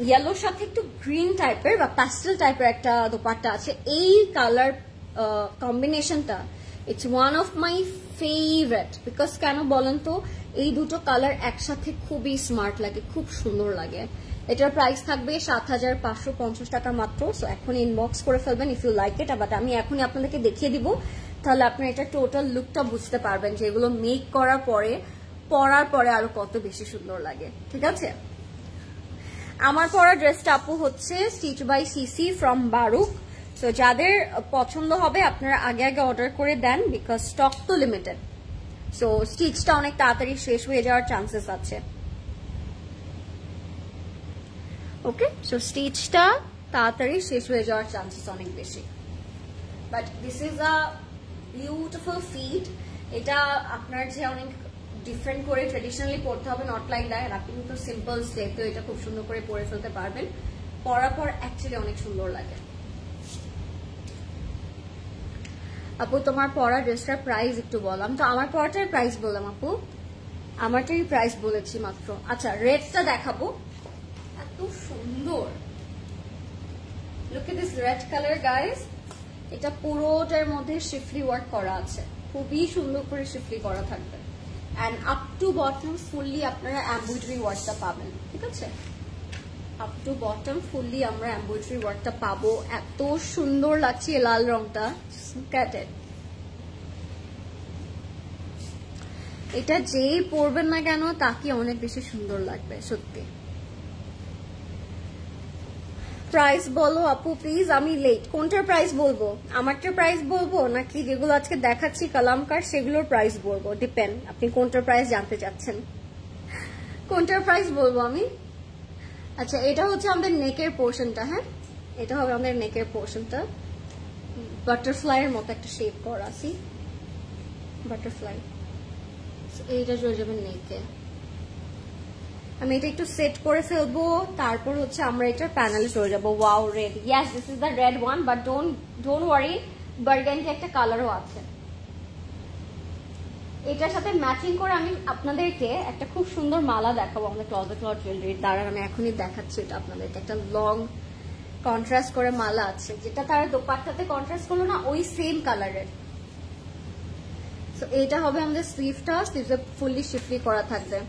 ইয়েলোর সাথে একটু গ্রিন টাইপের বা প্যাস্টেল টাইপের একটা দোপাট্টা আছে। এই কালার কম্বিনেশনটা it's one of my favourite. Because কেন বলেন তো, এই দুটো কালার একসাথে খুবই স্মার্ট লাগে, খুব সুন্দর লাগে। এটার প্রাইস থাকবে ৭৫৫০ টাকা মাত্র। সো এখন ইনবক্স করে ফেলবেন if you like it. But আমি এখনই আপনাদেরকে দেখিয়ে দিব, তাহলে আপনার এটা টোটাল লুকটা বুঝতে পারবেন যে এগুলো মেক করার পরে পরার পরে আরো কত বেশি সুন্দর লাগে। ঠিক আছে, আমার পরা ড্রেসটা আপু হচ্ছে stitch by CC from Baroque. So যাদের পছন্দ হবে আপনারা আগে আগে অর্ডার করে দেন, বিকজ স্টক তো লিমিটেড। সো স্টিচটা অনেক তাড়াতাড়ি শেষ হয়ে যাওয়ার চান্সেস আছে। ওকে, সো স্টিচটা তাড়াতাড়ি শেষ হয়ে যাওয়ার চান্সেস অনেক বেশি। But this is a beautiful fit. এটা আপনার যে অনেক ডিফারেন্ট করে ট্রেডিশনালি পড়তে হবে, নট লাইক দ্যাট। আপনি কিন্তু সিম্পল স্টেপে এটা খুব সুন্দর করে পরে ফেলতে পারবেন। পরার পর অ্যাকচুয়ালি অনেক সুন্দর লাগে। আপু তোমার পরা ড্রেসটার প্রাইস একটু বললাম তো, আমার পরাটার প্রাইস বললাম আপু, আমারটারই প্রাইস বলেছি মাত্র। আচ্ছা, রেডটা দেখাবো, এত সুন্দর। Look at this red colour guys. এটা পুরোটার মধ্যে শিফলি ওয়ার্ক করা আছে, খুবই সুন্দর করে শিফলি করা থাকবে। And up to bottom fully আপনারা এমব্রয়ডারি ওয়ার্কটা পাবেন। ঠিক আছে, আপ টু বটম ফুললি আমরা এমব্রয়ডারি ওয়ার্কটা পাবো। এত সুন্দর লাগছে লাল রংটা, এটা যেই পরবেন না কেন তাকে অনেক বেশি সুন্দর লাগবে সত্যি। প্রাইস বলো আপু প্লিজ, আমি লেট। কোনটার প্রাইস বলবো? আমারটার প্রাইস বলবো নাকি যেগুলো আজকে দেখাচ্ছি কালামকার সেগুলোর প্রাইস বলবো? ডিপেন্ড, আপনি কোনটার প্রাইস জানতে চাচ্ছেন। কোনটার প্রাইস বলবো আমি? আচ্ছা, এটা হচ্ছে আমাদের নেকের পোর্শনটা। হ্যাঁ, এটা হবে আমাদের নেকের পোর্শনটা। বাটারফ্লাইয়ের মতো একটা শেপ করা আছে, বাটারফ্লাই। এইটা চলে যাবে নেকে। আমি এটা একটু সেট করে ফেলবো, তারপর হচ্ছে আমরা এটার প্যানেলে চলে যাবো। Wow, red. Yes, this is the red one, but don't worry, burgundy একটা কালারও আছে। এটার সাথে ম্যাচিং করে আমি আপনাদেরকে একটা খুব সুন্দর মালা দেখাবো আমাদের ক্লজেট ক্লথ জুয়েলারির দ্বারা। আমি এখনই দেখাচ্ছি এটা আপনাদেরকে। একটা লং কন্ট্রাস্ট করে মালা আছে, যেটা তার দোপাট্টাতে কন্ট্রাস্ট করলো না, ওই সেম কালারের। সো এটা হবে আমাদের স্লিভটা, স্লিভে ফুললি শিফলি করা থাকবে।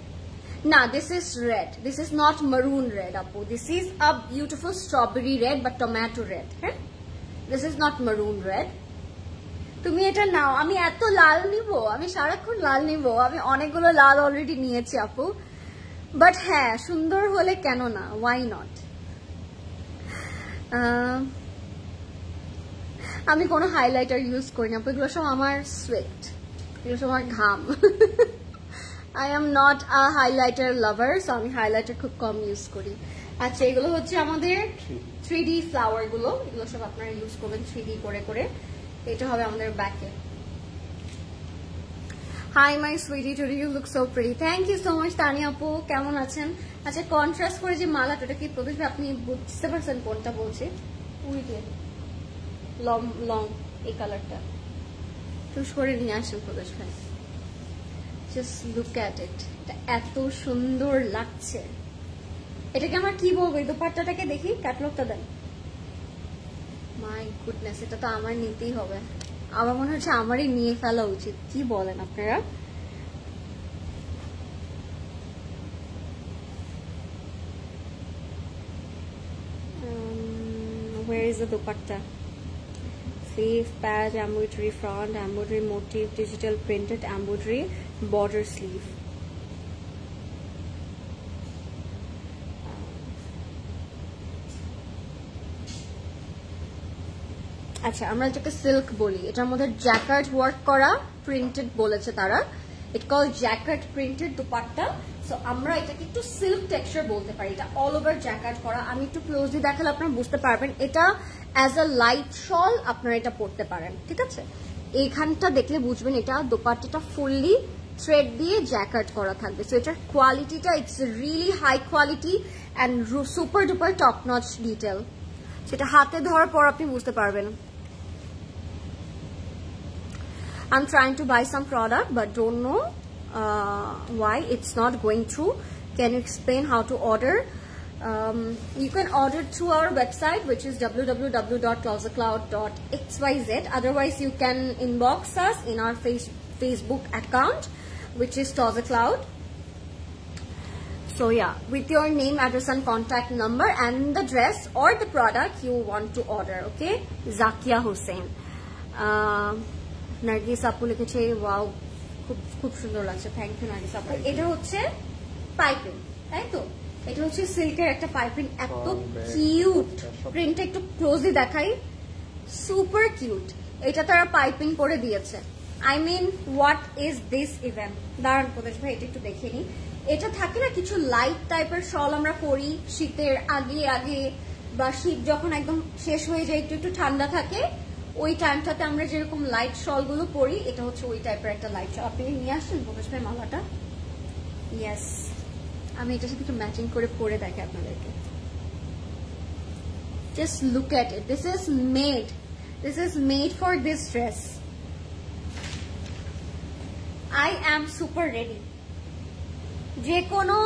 না, this is red, this is not মারুন রেড আপু, this is a beautiful strawberry red বা টমেটো রেড। হ্যাঁ, দিস ইজ নট মারুন রেড। তুমি এটা নাও। আমি এত লাল নিব? আমি সারাক্ষণ লাল নিব? আমি অনেকগুলো লাল অলরেডি নিয়েছি আপু। বাট হ্যাঁ, সুন্দর হলে কেন না, ওয়াই নট। আমি কোনো হাইলাইটার ইউজ করি না আপু, এগুলো সব আমার সোয়েট, এগুলো সব আমার ঘাম। I am not a highlighter lover, so আমি হাইলাইটার খুব কম ইউজ করি। আচ্ছা, এগুলো হচ্ছে আমাদের 3D ফ্লাওয়ার গুলো, এগুলো সব আপনারা ইউজ করবেন 3D করে করে। এটা হবে আমাদের ব্যাকে। Hi my sweetie today you look so pretty. Thank you so much Tania আপু, কেমন আছেন? আচ্ছা, কন্ট্রাস্ট করে যে মালাটা কি প্রবেশ, আপনি বুঝতে পারছেন কোনটা বলছে? উইটে লং লং এই কালারটা চুজ করে নিয়ে আসেন প্রবেশ ভাই। জাস্ট লুক অ্যাট ইট, এটা এত সুন্দর লাগছে। এটাকে আমার কি বলবো, এই দোপাট্টাটাকে দেখি, ক্যাটালগটা দেন। মাই গুডনেস, এটা তো আমার নিতেই হবে। আমার মনে হচ্ছে আমারই নিয়ে ফেলা উচিত। কি বলেন আপনারা? Where is the dupatta? Sleeve, patch, embroidery front, embroidery motif, digital printed embroidery, border sleeve. আচ্ছা, আমরা যেটাকে সিল্ক বলি, এটার মধ্যে জ্যাকার্ড ওয়ার্ক করা প্রিন্টেড বলেছে তারা। ইট call jacket printed dupatta. So আমরা এটাকে একটু সিল্ক টেক্সচার বলতে পারি, এটা অল ওভার জ্যাকেট করা। আমি একটু ক্লোজলি দেখালে আপনারা বুঝতে পারবেন, এটা অ্যাজ আ লাইট শল আপনারা এটা পরতে পারেন, ঠিক আছে। এইখানটা দেখলে বুঝবেন এটা দোপাট্টাটা ফুললি থ্রেড দিয়ে জ্যাকেট করা থাকবে। সো এটার কোয়ালিটিটা it's really high quality and super duper top notch detail. সেটা হাতে ধরার পর আপনি বুঝতে পারবেন। I'm trying to buy some product but don't know why it's not going through. Can you explain how to order? You can order through our website, which is www.closetcloud.xyz. Otherwise you can inbox us in our Facebook account, which is Closet Cloud. So yeah, with your name, address and contact number and the dress or the product you want to order. Okay, Zakia Hussain. Nargis আপু লিখেছে wow, খুব সুন্দর লাগছে, thank you Nargis আপু। এটা হচ্ছে piping, তাই তো? এটা হচ্ছে সিল্কের একটা পাইপিং, এত কিউট প্রিন্টটা, একটু ক্লোজলি দেখাই, সুপার কিউট। এটা তারা পাইপিং করে দিয়েছে। I mean what is this event? দাঁড়ান প্রদেশ ভাই, এটা একটু দেখে নি। এটা থাকে না কিছু লাইট টাইপের শল আমরা পরি শীতের আগে আগে, বা শীত যখন একদম শেষ হয়ে যায়, একটু একটু ঠান্ডা থাকে, ওই টাইমটাতে আমরা যেরকম লাইট শল গুলো পরি, এটা হচ্ছে ওই টাইপের একটা লাইট শল। আপনি নিয়ে আসছেন প্রকাশ ভাই মালাটা? ইয়েস, আমি এটার সাথে একটু ম্যাচিং করে পরে দেখে আপনাদেরকে। Just look at it, this is made for this dress. I am super ready. যে কোনো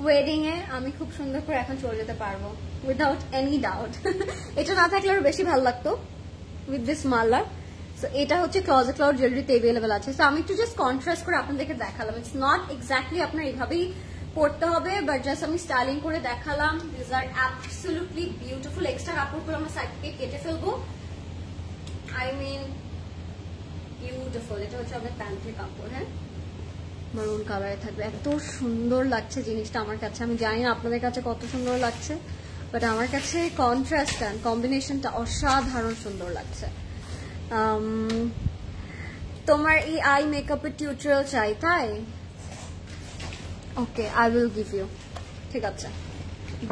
ওয়েডিং এ আমি খুব সুন্দর করে এখন চলে যেতে পারবো উইদাউট এনি ডাউট। এটা না থাকলে আরো বেশি ভালো লাগতো with this mala. So এটা হচ্ছে Closet Cloud জুয়েলারিতে अवेलेबल আছে। সো আমি একটু জাস্ট কন্ট্রাস্ট করে আপনাদেরকে দেখালাম। ইটস নট এক্স্যাক্টলি আপনার এইভাবেই পড়তে হবে, বাট জাস্ট আমি স্টাইলিং করে দেখালাম। This are absolutely beautiful. Extra কাপড়গুলো আমরা সাইড থেকে কেটে ফেলবো। I mean beautiful. এটা হচ্ছে আমাদের প্যান্টের কাপড়, হ্যাঁ, মারুন কালারে থাকবে। এত সুন্দর লাগছে জিনিসটা আমার কাছে। আমি জানি না আপনাদের কাছে কত সুন্দর লাগছে, বাট আমার কাছে কন্ট্রাস্ট এন্ড কম্বিনেশনটা অসাধারণ সুন্দর লাগছে। তোমার এই আই মেকআপের টিউটোরিয়াল চাই, তাই? ওকে, আই উইল গিভ ইউ। ঠিক আছে,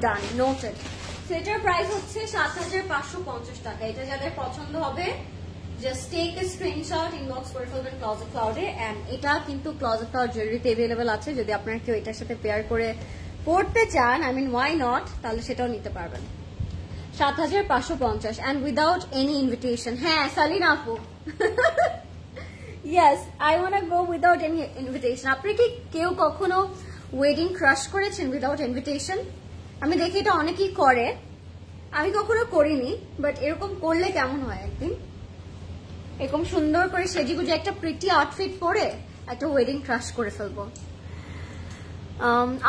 ডান, নোটেড। সেটার প্রাইস হচ্ছে ৭৫৫০ টাকা। এটা যাদের পছন্দ হবে just take a screenshot, inbox করে ফেলবেন ক্লজেট ক্লাউডে। এন্ড এটা কিন্তু ক্লজেট ক্লাউড জুয়েলারিতে अवेलेबल আছে। যদি আপনারা কেউ এটার সাথে পেয়ার করে পড়তে চান, আই মিন ওয়াই নট, তাহলে সেটাও নিতে পারবেন। ৭৫৫০ এন্ড উইদাউট এনি ইনভিটেশন। হ্যাঁ সালিনা আপু, yes, I want go without any invitation. আপনি কি কেউ কখনো ওয়েডিং ক্রাশ করেছেন উইদাউট ইনভিটেশন? আমি দেখি এটা অনেকেই করে, আমি কখনো করিনি, বাট এরকম করলে কেমন হয়? একদিন এরকম সুন্দর করে সেজিগুজে একটা প্রিটি আউটফিট পরে একটা ওয়েডিং ক্রাশ করে ফেলবো।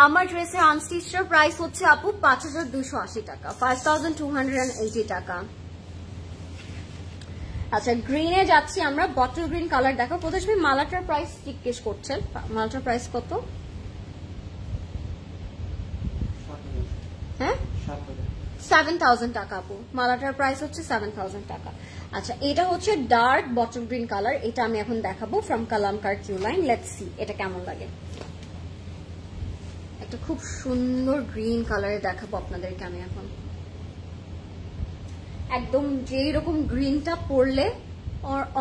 আমার ড্রেসের আনস্টিচের প্রাইস হচ্ছে আপু ৫২৮০ টাকা, 5280 টাকা। আচ্ছা, গ্রিনে যাচ্ছি আমরা। বটল গ্রিন কালার দেখো। প্রথমে আপনি মালাটার প্রাইস জিজ্ঞেস করছেন, মালাটার প্রাইস কত? হ্যাঁ, 7000 টাকা আপু। মালাটার প্রাইস হচ্ছে 7000 টাকা। আচ্ছা, এটা হচ্ছে ডার্ক বটল গ্রিন কালার। এটা আমি এখন দেখাবো from Kalamkar Q line. Let's see এটা কেমন লাগে। একটা খুব সুন্দর গ্রিন কালারে দেখাবো আপনাদেরকে আমি এখন। একদম যেই রকম গ্রিনটা পরলে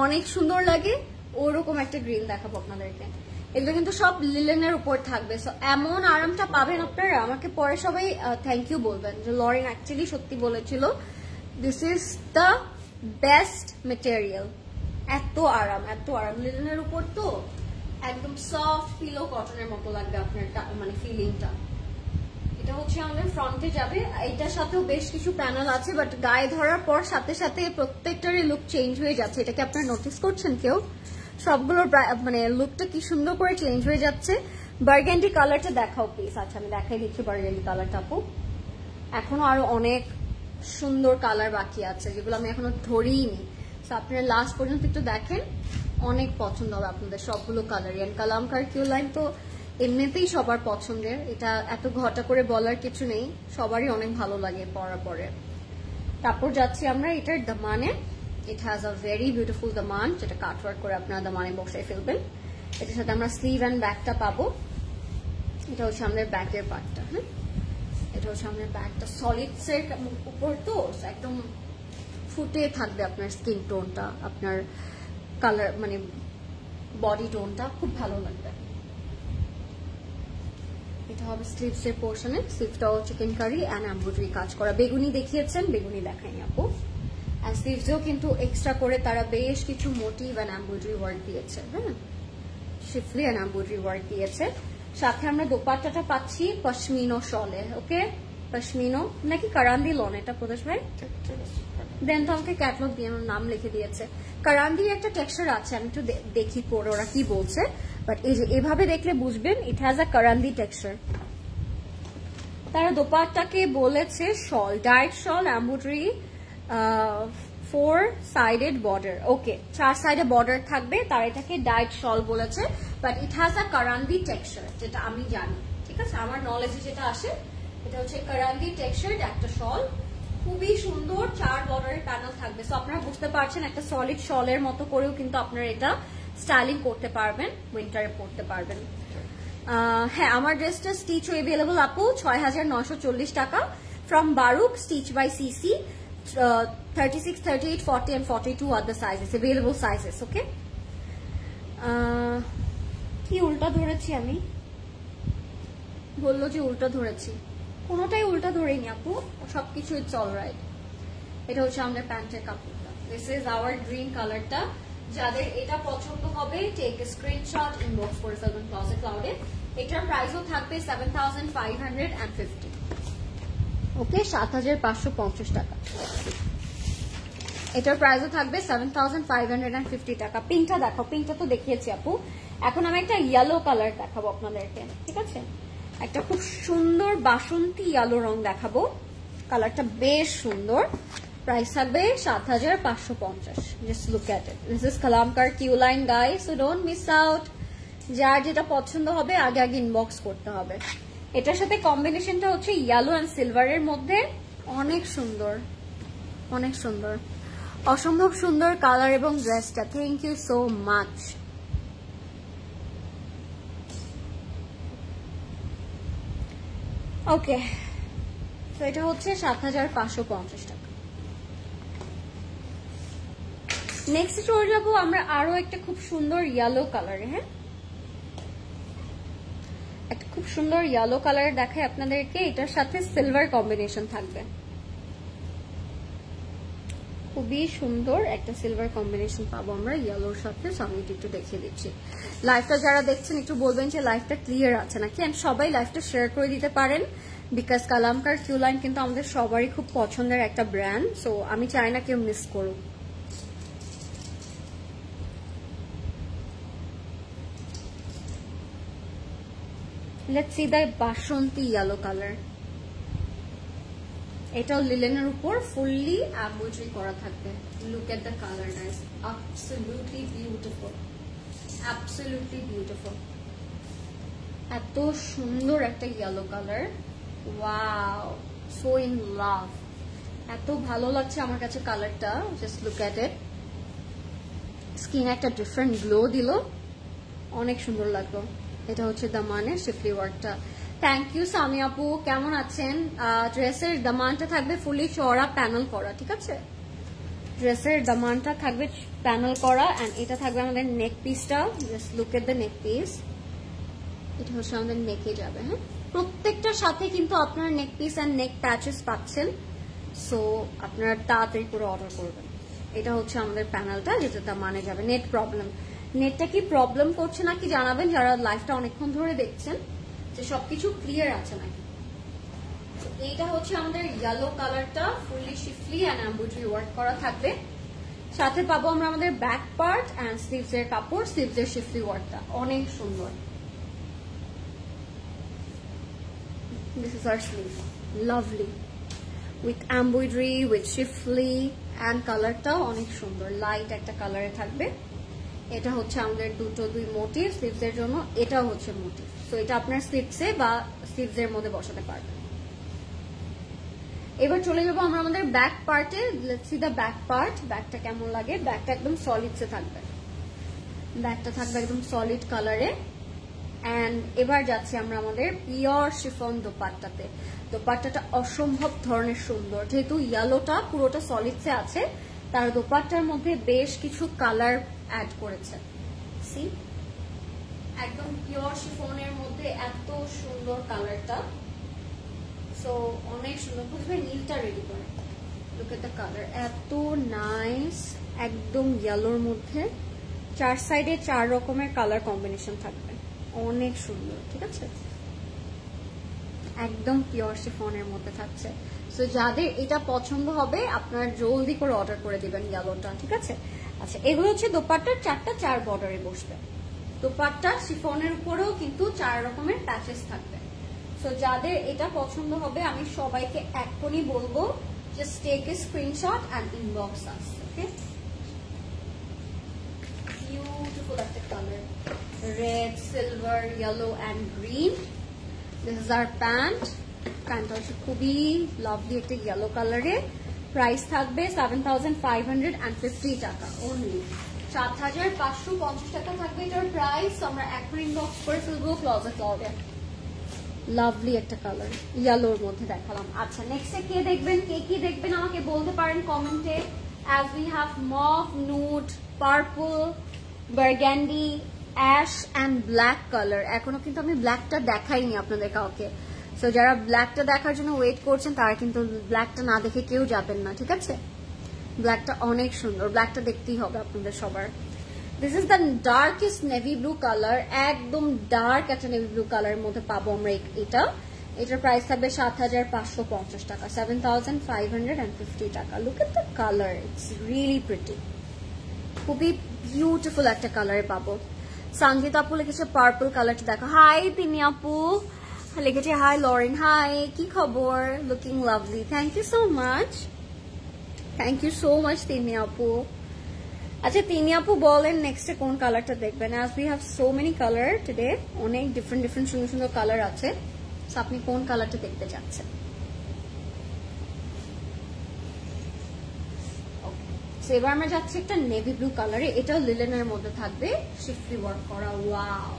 অনেক সুন্দর লাগে, ওরকম একটা গ্রিন দেখাবো আপনাদেরকে। এগুলো কিন্তু সব লিলেনের উপর থাকবে। সো এমন আরামটা পাবেন আপনারা। আমাকে পরে সবাই থ্যাংক ইউ বলবেন যে লরেন অ্যাকচুয়ালি সত্যি বলেছিল, this is the best material. এত আরাম, এত আরাম লিলেনের উপর, তো একদম সফট পিলো কটনের মতো লাগবে আপনার, মানে ফিলিংটা। এটা হচ্ছে আমাদের ফ্রন্টে যাবে। এটার সাথেও বেশ কিছু প্যানেল আছে, বাট গায়ে ধরার পর সাথে সাথে প্রত্যেকটারই লুক চেঞ্জ হয়ে যাচ্ছে। এটাকে আপনারা নোটিস করছেন কেউ? সবগুলোর মানে লুকটা কি সুন্দর করে চেঞ্জ হয়ে যাচ্ছে। বার্গেন্ডি কালারটা দেখাও প্লিজ। আচ্ছা, আমি দেখাই দিচ্ছি বার্গেন্ডি কালারটা আপু। এখনো আরো অনেক সুন্দর কালার বাকি আছে, যেগুলো আমি এখনো ধরিনি। সো আপনারা লাস্ট পর্যন্ত একটু দেখেন, অনেক পছন্দ হবে আপনাদের সবগুলো কালারই। এন্ড কালামকার কিউ লাইন তো এমনিতেই সবার পছন্দের, এটা এত ঘটা করে বলার কিছু নেই, সবারই অনেক ভালো লাগে পরার পরে। তারপর যাচ্ছি আমরা এটার দামানে। It has a very beautiful দামান, যেটা কাটওয়ার্ক করে আপনারা দামানে বসাই ফেলবেন। এটার সাথে আমরা স্লিভ অ্যান্ড ব্যাকটা পাবো। এটা হচ্ছে আমাদের ব্যাকের পার্টটা। হ্যাঁ, এটা হচ্ছে আমাদের ব্যাকটা। সলিডস এর উপর তো একদম ফুটে থাকবে আপনার স্কিন টোনটা, আপনার কালার মানে বডি টোনটা খুব ভালো লাগবে। এটা হবে স্লিভস এর পোর্শনে। স্লিভটাও চিকেন কারি অ্যান্ড এমব্রয়ডারি কাজ করা। বেগুনি দেখিয়েছেন, বেগুনি দেখাইনি আপু। অ্যান্ড স্লিভসেও কিন্তু এক্সট্রা করে তারা বেশ কিছু মোটিভ অ্যান্ড এমব্রয়ডারি ওয়ার্ক দিয়েছে। হ্যাঁ, শিফলি অ্যান্ড এমব্রয়ডারি ওয়ার্ক দিয়েছে। সাথে আমরা দোপাট্টাটা পাচ্ছি পশমিনো শলে। ওকে, পশমিনো নাকি কারান্দি লন এটা প্রদেশ ভাই? দেন তো আমাকে ক্যাটলগ দিয়ে আমার নাম লিখে দিয়েছে। কারান্দির একটা টেক্সচার আছে, আমি একটু দেখি পরে ওরা কি বলছে, বাট এই যে এভাবে দেখলে বুঝবেন ইট হ্যাজ আ কারান্দি টেক্সচার। তারা দোপাট্টাকে বলেছে শল, ডাইরেক্ট শল, এমব্রয়ডারি, 4 সাইডেড বর্ডার। ওকে, 4 সাইডে বর্ডার থাকবে, তারা এটাকে ডাইরেক্ট শল বলেছে, but it has a Karandi texture, যেটা আমি জানি। ঠিক আছে, আমার নলেজে যেটা আসে এটা হচ্ছে কারান্দি টেক্সচার একটা শল। খুবই সুন্দর 4 বর্ডারের প্যানেল থাকবে। সো আপনারা বুঝতে পারছেন একটা সলিড শলের মতো করেও কিন্তু আপনারা এটা স্টাইলিং করতে পারবেন, উইন্টারে পরতে পারবেন। হ্যাঁ, আমার ড্রেসটা স্টিচ অ্যাভেলেবল আপু ৬,৯৪০ টাকা from Baroque, stitch by CC. 36, 38, 40 and 42 are the sizes, available sizes. Okay, কি উল্টা ধরেছি আমি? বললো যে উল্টা ধরেছি, কোনোটাই উল্টা ধরেনি আপু, সবকিছু ইটস অলরাইট। এটা হচ্ছে আমাদের প্যান্টের কাপড়টা। দিস ইজ আওয়ার গ্রিন কালারটা। যাদের এটা পছন্দ হবে টেক এ স্ক্রিনশট, ইনবক্স করে ফেলবেন ক্লজেট ক্লাউডে। এটার প্রাইসও থাকবে 7,550। ওকে, 7,550 টাকা। এটার প্রাইসও থাকবে 7,550 টাকা। পিঙ্কটা দেখো, পিঙ্কটা তো দেখিয়েছি আপু। এখন আমি একটা ইয়েলো কালার দেখাবো আপনাদেরকে। ঠিক আছে, একটা খুব সুন্দর বাসন্তী ইয়েলো রং দেখাবো। কালারটা বেশ সুন্দর। প্রাইস থাকবে 7,550। Just look at it. This is Kalamkar Q line guys, so don't miss out. যার যেটা পছন্দ হবে আগে আগে ইনবক্স করতে হবে। এটার সাথে কম্বিনেশনটা হচ্ছে ইয়েলো অ্যান্ড সিলভারের মধ্যে। অনেক সুন্দর, অনেক সুন্দর, অসম্ভব সুন্দর কালার এবং ড্রেসটা। Thank you so much. Okay, তো এটা হচ্ছে 7,550 টাকা। নেক্সট চলে যাবো আমরা আরো একটা খুব সুন্দর ইয়েলো কালারে। হ্যাঁ, একটা খুব সুন্দর ইয়েলো কালার দেখাই আপনাদেরকে। এটার সাথে সিলভার কম্বিনেশন থাকবে। খুবই সুন্দর একটা সিলভার কম্বিনেশন পাবো আমরা ইয়েলোর সাথে। আমি একটু দেখিয়ে দিচ্ছি। লাইভটা যারা দেখছেন একটু বলবেন যে লাইভটা ক্লিয়ার আছে নাকি, এন্ড সবাই লাইভটা শেয়ার করে দিতে পারেন, বিকজ কালামকার কিউ লাইন কিন্তু আমাদের সবারই খুব পছন্দের একটা ব্র্যান্ড। সো আমি চাই না কেউ মিস করুক। Let's see the Basanti yellow colour. এটাও লিলেনের উপর ফুললি এমব্রয়ডারি করা থাকবে। Look at the colour guys, absolutely beautiful, absolutely beautiful. এত সুন্দর একটা yellow colour, wow, so in লাভ। এত ভালো লাগছে আমার কাছে কালারটা। Just look at it. Skin একটা ডিফারেন্ট গ্লো দিল, অনেক সুন্দর লাগলো। এটা হচ্ছে দামানের শিফলি ওয়ার্কটা। থ্যাংক ইউ সামি আপু, কেমন আছেন? ড্রেসের দামানটা থাকবে ফুলি চড়া প্যানেল করা। ঠিক আছে, ড্রেসের দামানটা থাকবে প্যানেল করা, এন্ড এটা থাকবে আমাদের নেক পিসটা। Just look at the neck piece. এটা হচ্ছে আমাদের নেকে যাবে। হ্যাঁ, প্রত্যেকটার সাথে কিন্তু আপনার neck piece and neck patches পাচ্ছেন। সো আপনারা তাড়াতাড়ি করে অর্ডার করবেন। এটা হচ্ছে আমাদের প্যানেলটা, যেটা দামানে যাবে। নেট প্রবলেম, নেটটা কি প্রবলেম করছে নাকি জানাবেন যারা লাইভটা অনেকক্ষণ ধরে দেখছেন, যে সবকিছু ক্লিয়ার আছে নাকি। এইটা হচ্ছে আমাদের ইয়েলো কালারটা, ফুললি শিফলি অ্যান্ড এমব্রয়ডারি ওয়ার্ক করা থাকবে। সাথে পাবো আমরা আমাদের ব্যাক পার্ট অ্যান্ড স্লিভস এর কাপড়, স্লিভস এর শিফলি ওয়ার্কটা অনেক সুন্দর। This is hour sleeve, lovely with embroidery, with শিফলি, and কালারটাও অনেক সুন্দর, লাইট একটা কালারে থাকবে। এটা হচ্ছে আমাদের দুই মোটিভ স্লিভস এর জন্য, এটাও হচ্ছে মোটিভ। তো এটা আপনার স্লিভসে বা স্লিভস এর মধ্যে বসাতে পারবেন। এবার চলে যাবো আমরা আমাদের ব্যাক পার্টে। Let's see the back part. ব্যাকটা কেমন লাগে? ব্যাকটা একদম সলিডসে থাকবে। ব্যাকটা থাকবে একদম সলিড কালারে। অ্যান্ড এবার যাচ্ছি আমরা আমাদের পিওর শিফন দোপাট্টাতে। দোপাট্টাটা অসম্ভব ধরনের সুন্দর, যেহেতু ইয়েলোটা পুরোটা সলিডসে আছে, তার দোপাট্টার মধ্যে বেশ কিছু কালার অ্যাড করেছে। সি, একদম পিওর শিফনের মধ্যে এত সুন্দর কালারটা, সো অনেক সুন্দর। প্রথমে নীলটা রেডি করে, লুক এট দ্য কালার, এত নাইস, একদম ইয়েলোর মধ্যে 4 সাইডে 4 রকমের কালার কম্বিনেশন থাকবে, অনেক সুন্দর। ঠিক আছে, একদম পিওর শিফনের মধ্যে থাকছে। সো যাদের এটা পছন্দ হবে আপনারা জলদি করে অর্ডার করে দিবেন ইয়েলোটা। ঠিক আছে, আচ্ছা এগুলো হচ্ছে দোপাট্টার 4টা 4 বর্ডারে বসবে। দোপাট্টা শিফনের উপরেও কিন্তু 4 রকমের প্যাচেস থাকবে। সো যাদের এটা পছন্দ হবে আমি সবাইকে এখনই বলবো just take a screenshot and inbox us. Okay, beautiful একটা colour, red, silver, yellow and green. This is our pant. প্যান্টটা হচ্ছে খুবই লাভলি একটা ইয়েলো কালারে। প্রাইস থাকবে 7,550 টাকা অনলি, 7,550 টাকা থাকবে এটার প্রাইস। আমরা এখন ইনবক্স করে ফেলবো ক্লজেট ক্লাউডে। লাভলি একটা কালার ইয়েলোর মধ্যে দেখালাম। আচ্ছা নেক্সটে কে দেখবেন, কে কি দেখবেন আমাকে বলতে পারেন কমেন্টে। As we have mauve, nude, purple, burgundy, ash and black colour. এখনো কিন্তু আমি ব্ল্যাকটা দেখাইনি আপনাদের কাউকে, সো যারা ব্ল্যাকটা দেখার জন্য ওয়েট করছেন তারা কিন্তু ব্ল্যাকটা না দেখে কেউ যাবেন না। ঠিক আছে, ব্ল্যাকটা অনেক সুন্দর, ব্ল্যাকটা দেখতেই হবে আপনাদের সবার। This is the darkest navy blue colour, একদম ডার্ক একটা নেভি ব্লু কালারের মধ্যে পাবো আমরা এটা। এটার প্রাইস থাকবে 7,550 টাকা, 7,550 টাকা। Look at the colour, it's really pretty, খুবই বিউটিফুল একটা কালারে পাবো। সঞ্জিত আপু লিখেছে পার্পল কালারটা দেখো। হাই তিনি আপু লিখেছে, হাই লরেন, হাই কি খবর, looking lovely, thank you so much, thank you so much Tini আপু। আচ্ছা তিনি আপু বলেন নেক্সটে কোন কালারটা দেখবেন। As we have so many colour today, অনেক ডিফারেন্ট ডিফারেন্ট সুন্দর সুন্দর কালার আছে, সো আপনি কোন কালারটা দেখতে চাচ্ছেন। এবার আমরা যাচ্ছি একটা নেভি ব্লু কালারে, এটাও লিলেনের মধ্যে থাকবে, শিফলি ওয়ার্ক করা। ওয়াও,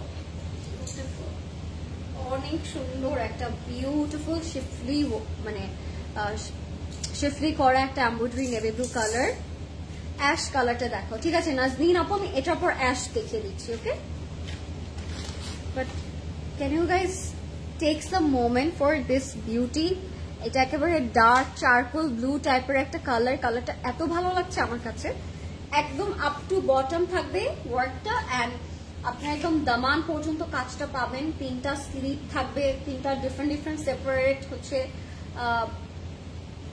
অনেক সুন্দর একটা বিউটিফুল শিফলি, মানে শিফলি করা একটা embroidery navy blue colour. Ash কালারটা দেখো। ঠিক আছে নাজনীন আপু, আমি এটার পর অ্যাশ দেখিয়ে দিচ্ছি। Okay, but can you guys take some moment for this beauty. এটা একেবারে ডার্ক চারকোল ব্লু টাইপের একটা কালার, কালারটা এত ভালো লাগছে আমার কাছে। একদম আপ টু বটম থাকবে ওয়ার্কটা, অ্যান্ড আপনার একদম দামান পর্যন্ত কাজটা পাবেন। 3টা স্লিপ থাকবে, 3টা ডিফারেন্ট ডিফারেন্ট সেপারেট হচ্ছে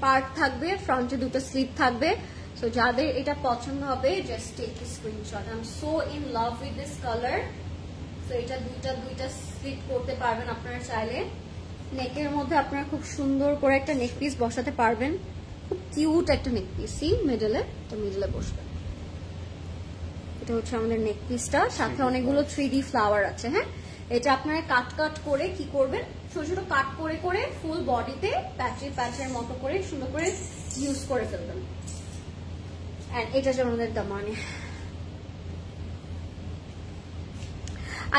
পার্ট থাকবে, ফ্রন্টে 2টা স্লিপ থাকবে। সো যাদের এটা পছন্দ হবে just take a screenshot. I am so in love with this colour. So এটা দুইটা স্লিপ করতে পারবেন আপনারা চাইলে। নেকের মধ্যে আপনারা খুব সুন্দর করে একটা নেক পিস বসাতে পারবেন, খুব কিউট একটা নেক পিস। সি মিডলে, এটা মিডলে বসবে। এটা হচ্ছে আমাদের নেক পিসটা, সাথে অনেকগুলো 3D ফ্লাওয়ার আছে। হ্যাঁ, এটা আপনারা কাট করে কি করবেন, ছোট ছোট কাট করে করে ফুল বডিতে প্যাচের মতো করে সুন্দর করে ইউজ করে ফেলবেন। এন্ড এটা হচ্ছে আমাদের দামানে।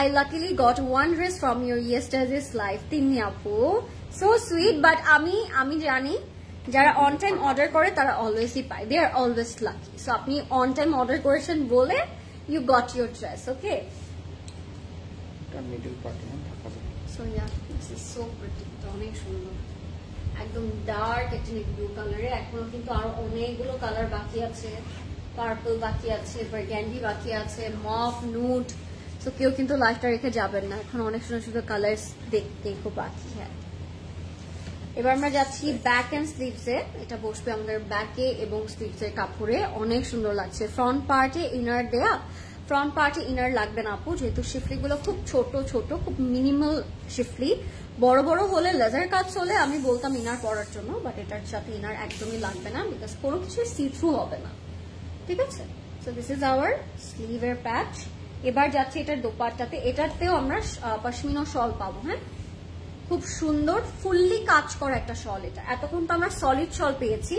I luckily got one dress from your yesterday's live. Tinni apu, so sweet. But আমি জানি যারা অন টাইম অর্ডার করে তারা অলওয়েজই পায়, they are always lucky. So আপনি অন টাইম অর্ডার করেছেন বলে you got your dress. Okay, middle পার্টে থাকা যাবে। So yeah, this is so pretty. অনেক সুন্দর, একদম ডার্ক একটা ব্লু কালারে। এখনো কিন্তু আরো অনেকগুলো কালার বাকি আছে, পার্পল বাকি আছে, বার্গ্যান্ডি বাকি আছে, মভ, নুড। তো কেউ কিন্তু লাইফটা রেখে যাবেন না, এখন অনেক সুন্দর সুন্দর কালার দেখতে খুব বাকি। হ্যাঁ, এবার আমরা যাচ্ছি ব্যাক এন্ড স্লিভসে। এটা বসবে আমাদের ব্যাকে এবং স্লিভসের কাপড়ে, অনেক সুন্দর লাগছে। ফ্রন্ট পার্টে ইনার দেয়া, ফ্রন্ট পার্টে ইনার লাগবে না আপু, যেহেতু শিফলি গুলো খুব ছোট ছোট, খুব মিনিমাল শিফলি। বড় বড় হলে লেজার কাজ হলে আমি বলতাম ইনার পরার জন্য, বাট এটার সাথে ইনার একদমই লাগবে না, বিকজ কোনো কিছু সি থ্রু হবে না। ঠিক আছে, সো দিস ইজ আওয়ার স্লিভের প্যাচ। এবার যাচ্ছে এটার দোপাট্টাতে, এটাতেও আমরা পশমিনা শল পাবো। হ্যাঁ, খুব সুন্দর ফুললি কাজ করা একটা শল। এটা এতক্ষণ তো আমরা সলিড শল পেয়েছি,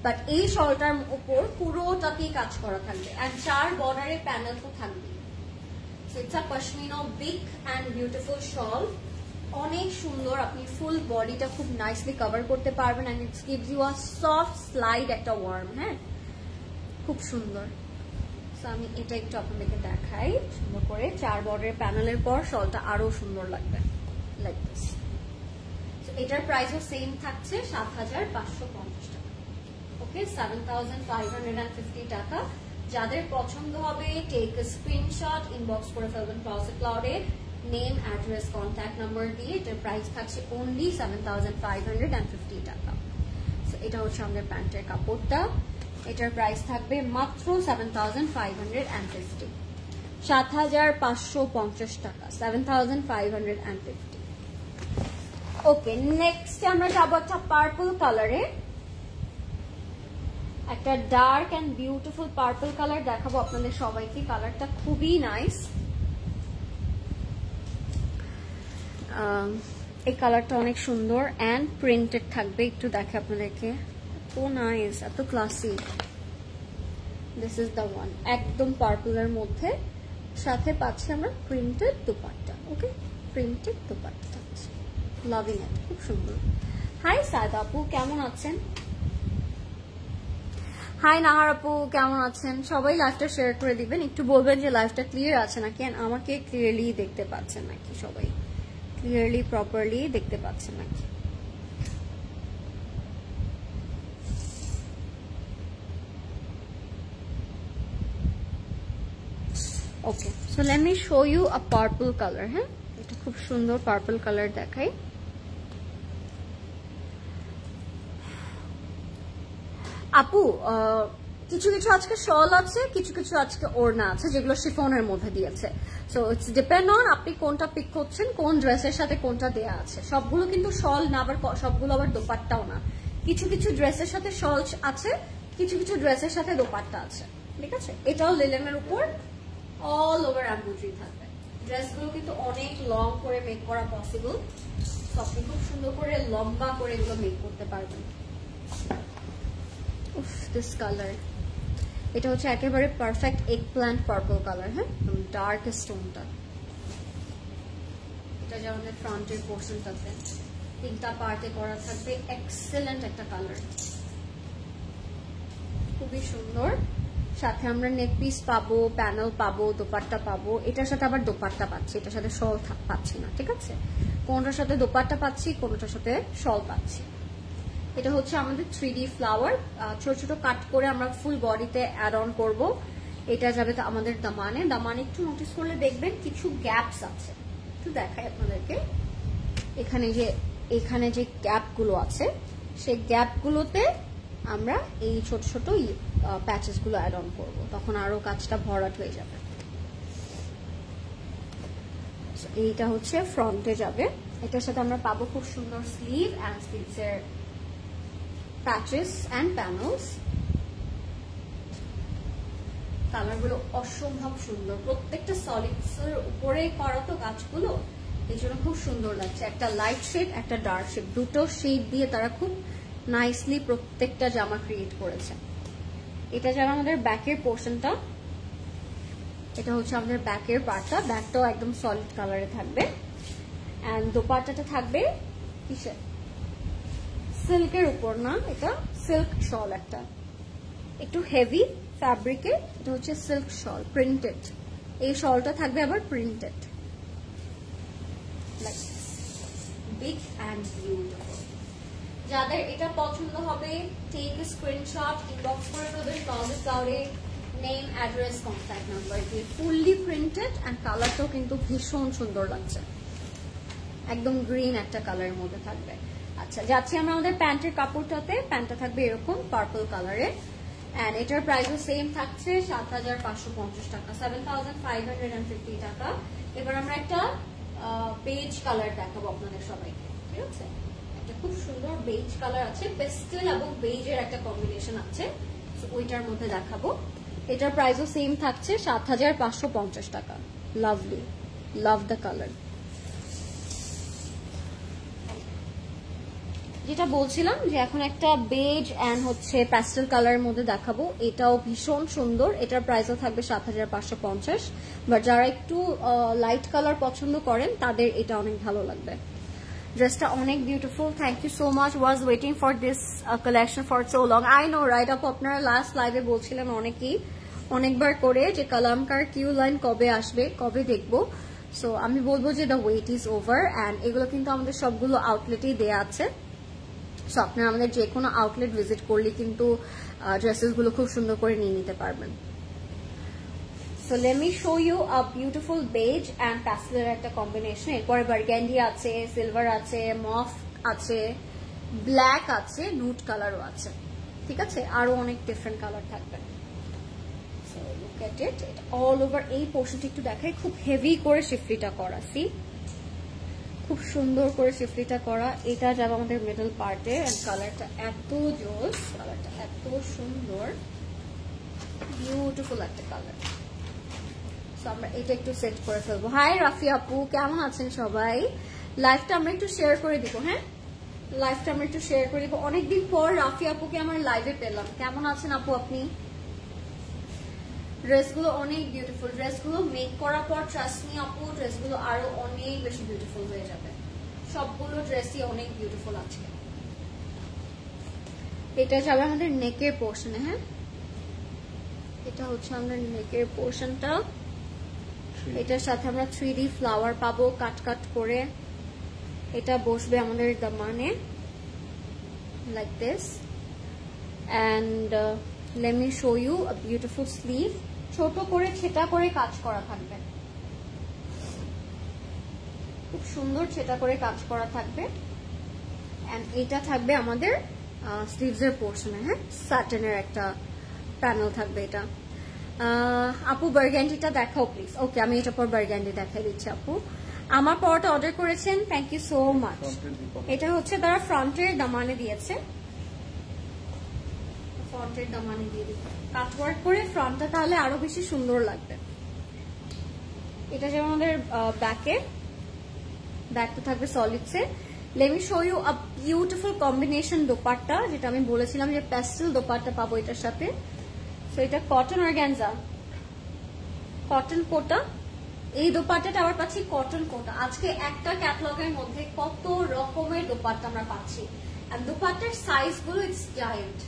বাট এই শলটার উপর পুরোটাতেই কাজ করা থাকবে, এন্ড 4 বর্ডারের প্যানেল তো থাকবে। So it's a pashmina big and beautiful shawl, অনেক সুন্দর। আপনি ফুল বডিটা খুব নাইসলি কভার করতে পারবেন and it's gives you a soft slide একটা ওয়ার্ম। হ্যাঁ, খুব সুন্দর। সো আমি এটা একটু আপনাদেরকে দেখাই সুন্দর করে। 4 বর্ডারের প্যানেলের পর শলটা আরো সুন্দর লাগবে লাইক দিস। সো এটার প্রাইসও সেম থাকছে 7550 টাকা। ওকে, 7550 টাকা। যাদের পছন্দ হবে টেক আ স্ক্রিনশট, ইনবক্স করে ফেলবেন ক্লজেট ক্লাউডে, নেম, অ্যাড্রেস, কন্ট্যাক্ট নাম্বার দিয়ে। এটার প্রাইস থাকছে অনলি 7550 টাকা। সো এটা হচ্ছে আমাদের প্যান্টের কাপড়টা। এটার প্রাইস থাকবে মাত্র 7550, 7550 টাকা, 7550। ওকে, নেক্সট আমরা যাবো একটা পার্পল কালারে, একটা dark and beautiful purple colour দেখাবো আপনাদের সবাইকে। কালারটা খুবই নাইস। এই কালারটা অনেক সুন্দর অ্যান্ড প্রিন্টেড থাকবে। একটু দেখে আপনাদেরকে, এত নাইস, এত classy. This is the one, একদম পার্পলের মধ্যে, সাথে পাচ্ছি আমরা প্রিন্টেড দুপাট্টা। ওকে, প্রিন্টেড দুপাট্টা, লাভিং ইট, খুব সুন্দর। হাই সাদ আপু, কেমন আছেন? হাই নাহার আপু, কেমন আছেন? সবাই লাইভটা শেয়ার করে দিবেন, একটু বলবেন যে লাইভটা ক্লিয়ার আছে নাকি, আমাকে ক্লিয়ারলি দেখতে পাচ্ছেন নাকি, সবাই ক্লিয়ারলি প্রপারলি দেখতে পাচ্ছেন নাকি। Okay, so let me show you a purple colour. হ্যাঁ, এটা খুব সুন্দর পার্পল কালার দেখাই। আপু কিছু কিছু আজকে শল আছে, কিছু কিছু আজকে ওড়না আছে যেগুলো শিফনের মধ্যে দিয়েছে। সো ইটস ডিপেন্ড অন আপনি কোনটা পিক করছেন, কোন ড্রেসের সাথে কোনটা দেয়া আছে। সবগুলো কিন্তু শল না, আবার সবগুলো আবার দোপাট্টাও না। কিছু কিছু ড্রেসের সাথে শল আছে, কিছু কিছু ড্রেসের সাথে দোপাট্টা আছে, ঠিক আছে। এটাও লিলেনের উপর অল ওভার এমব্রয়ডারি থাকবে। ড্রেসগুলো কিন্তু অনেক লং করে মেক করা পসিবল, তো আপনি খুব সুন্দর করে লম্বা করে এগুলো মেক করতে পারবেন। উফ, দিস কালার, এটা হচ্ছে একেবারে perfect egg plant purple colour. হ্যাঁ, ডার্ক স্টোনটা, এটা যে আমাদের ফ্রন্টের পোর্শনটাতে 3টা পার্টে করা থাকবে। এক্সেলেন্ট একটা কালার, খুবই সুন্দর। সাথে আমরা নেক পিস পাবো, প্যানেল পাবো, দোপাট্টা পাবো। এটার সাথে আবার দোপাট্টা পাচ্ছি, এটার সাথে শল পাচ্ছি না, ঠিক আছে। কোনটার সাথে দোপাট্টা পাচ্ছি, কোনটার সাথে শল পাচ্ছি। এটা হচ্ছে আমাদের 3D ফ্লাওয়ার, ছোট ছোট কাট করে আমরা ফুল বডিতে অ্যাড অন করবো। এটা যাবে তো আমাদের দামানে। দামানে একটু নোটিস করলে দেখবেন কিছু গ্যাপস আছে, একটু দেখাই আপনাদেরকে। এখানে যে গ্যাপগুলো আছে, সেই গ্যাপগুলোতে আমরা এই ছোট ছোট প্যাচেসগুলো অ্যাড অন করবো, তখন আরো কাজটা ভরাট হয়ে যাবে। এইটা হচ্ছে ফ্রন্টে যাবে। এটার সাথে আমরা পাবো খুব সুন্দর স্লিভ অ্যান্ড স্লিভসের প্যাচেস অ্যান্ড প্যানেলস। কালারগুলো অসম্ভব সুন্দর, প্রত্যেকটা সলিডসের উপরে করা তো কাজগুলো, এই জন্য খুব সুন্দর লাগছে। একটা লাইট শেড, একটা ডার্ক শেড, দুটো শেড দিয়ে তারা খুব নাইসলি প্রত্যেকটা জামা ক্রিয়েট করেছে। এটা যারা আমাদের ব্যাকের পোর্শনটা, এটা হচ্ছে আমাদের ব্যাকের পার্টটা। ব্যাকটাও একদম সলিড কালারে থাকবে অ্যান্ড দোপাট্টাটা থাকবে কিসের, সিল্কের উপর না, এটা সিল্ক শল, একটা একটু হেভি ফ্যাব্রিকের। এটা হচ্ছে সিল্ক শল, প্রিন্টেড। এই শলটা থাকবে আবার প্রিন্টেড, বিগ অ্যান্ড বিউটিফুল। যাদের এটা পছন্দ হবে টেক এ স্ক্রিনশট, ইনবক্স করে দেবেন ক্লজেট ক্লাউডে, নেম, অ্যাড্রেস, কন্ট্যাক্ট নাম্বার দিয়ে। ফুললি প্রিন্টেড অ্যান্ড কালারটাও কিন্তু ভীষণ সুন্দর লাগছে, একদম গ্রিন একটা কালারের মধ্যে থাকবে। আচ্ছা, যাচ্ছি আমরা আমাদের প্যান্টের কাপড়টাতে। প্যান্টটা থাকবে এরকম পার্পল কালারের অ্যান্ড এটার প্রাইসও সেম থাকছে 7550 টাকা, 7550 টাকা। এবার আমরা একটা বেজ কালার দেখাবো আপনাদের সবাইকে, ঠিক আছে। একটা খুব সুন্দর বেজ কালার আছে, পেস্টেল এবং বেজের একটা কম্বিনেশন আছে, ওইটার মধ্যে দেখাবো। এটার প্রাইসও সেম থাকছে 7550 টাকা। Lovely, love the colour. যেটা বলছিলাম যে এখন একটা বেজ এন্ড হচ্ছে প্যাস্টেল কালারের মধ্যে দেখাবো, এটাও ভীষণ সুন্দর। এটার প্রাইসও থাকবে 7550, বাট যারা একটু লাইট কালার পছন্দ করেন তাদের এটা অনেক ভালো লাগবে। ড্রেসটা অনেক beautiful. Thank you so much, was waiting for this collection for so long. I know right আপু, আপনারা লাস্ট লাইভে বলছিলেন অনেকেই অনেকবার করে যে কালামকার কিউ লাইন কবে আসবে, কবে দেখবো। সো আমি বলবো যে the wait is over and এগুলো কিন্তু আমাদের সবগুলো আউটলেটেই দেওয়া আছে। সো আপনারা আমাদের যে কোনো আউটলেট ভিজিট করলে কিন্তু ড্রেসেসগুলো খুব সুন্দর করে নিয়ে নিতে পারবেন। So let me show you a beautiful beige and প্যাস্টেলের একটা কম্বিনেশন। এরপরে বার্গ্যান্ডি আছে, সিলভার আছে, মফ আছে, ব্ল্যাক আছে, নুট কালারও আছে, ঠিক আছে, আরো অনেক ডিফারেন্ট কালার থাকবে। সো লুক এট ইট, এটা অল ওভার এই পোর্শনটা একটু দেখাই, খুব হেভি করে শিফলিটা করা, সি খুব সুন্দর করে শিফলিটা করা। এটা যাবে আমাদের মিডল পার্টে এন্ড কালারটা এত জোস, কালারটা এত সুন্দর, বিউটিফুল একটা কালার। সো আমরা এটা একটু সেট করে ফেলবো। হাই রাফি আপু, কেমন আছেন সবাই? লাইভটা আমরা একটু শেয়ার করে দিব, হ্যাঁ লাইভটা আমরা একটু শেয়ার করে দিব। অনেকদিন পর রাফি আপুকে আমার লাইভে পেলাম। কেমন আছেন আপু আপনি? ড্রেসগুলো অনেক বিউটিফুল, ড্রেসগুলো মেক করার পর ট্রাস্ট মি আপু ড্রেসগুলো আরো অনেক বেশি বিউটিফুল হয়ে যাবে। সবগুলো ড্রেসই অনেক বিউটিফুল আছে। এটা যাবে আমাদের নেকের পোর্শনে, হ্যাঁ এটা হচ্ছে আমাদের নেকের পোর্শনটা। এটার সাথে আমরা 3D ফ্লাওয়ার পাবো কাট কাট করে। এটা বসবে আমাদের দামানে like this and let me show you a beautiful sleeve, ছোট করে ছেটা করে কাজ করা থাকবে, খুব সুন্দর ছেটা করে কাজ করা থাকবে। এন্ড এটা থাকবে আমাদের স্লিভস এর পোর্শনে, হ্যাঁ সাটেনের একটা প্যানেল থাকবে। এটা আপু বার্গ্যান্ডিটা দেখাও প্লিজ। ওকে, আমি এটা পর বার্গ্যান্ডি দেখাই দিচ্ছি আপু। আমার পরটা অর্ডার করেছেন, থ্যাংক ইউ সো মাচ। এটা হচ্ছে তারা ফ্রন্টের দামানে দিয়েছে, ফ্রন্টের দামানে দিয়ে দিতে কাটওয়ার্ক করে ফ্রন্টটা, তাহলে আরো বেশি সুন্দর লাগবে। এটা যেমন আমাদের ব্যাকটা থাকবে সলিডসে। Let me show you a beautiful combination dupatta, যেটা আমি বলেছিলাম যে প্যাস্টেল দোপাট্টা পাবো এটার সাথে। সো এটা কটন অর্গানজা, কটন কোটা। এই দোপাট্টাটা আবার পাচ্ছি কটন কোটা। আজকে একটা ক্যাটালগের মধ্যে কত রকমের দোপাট্টা আমরা পাচ্ছি। আর দোপাট্টার সাইজ গুলো it's giant,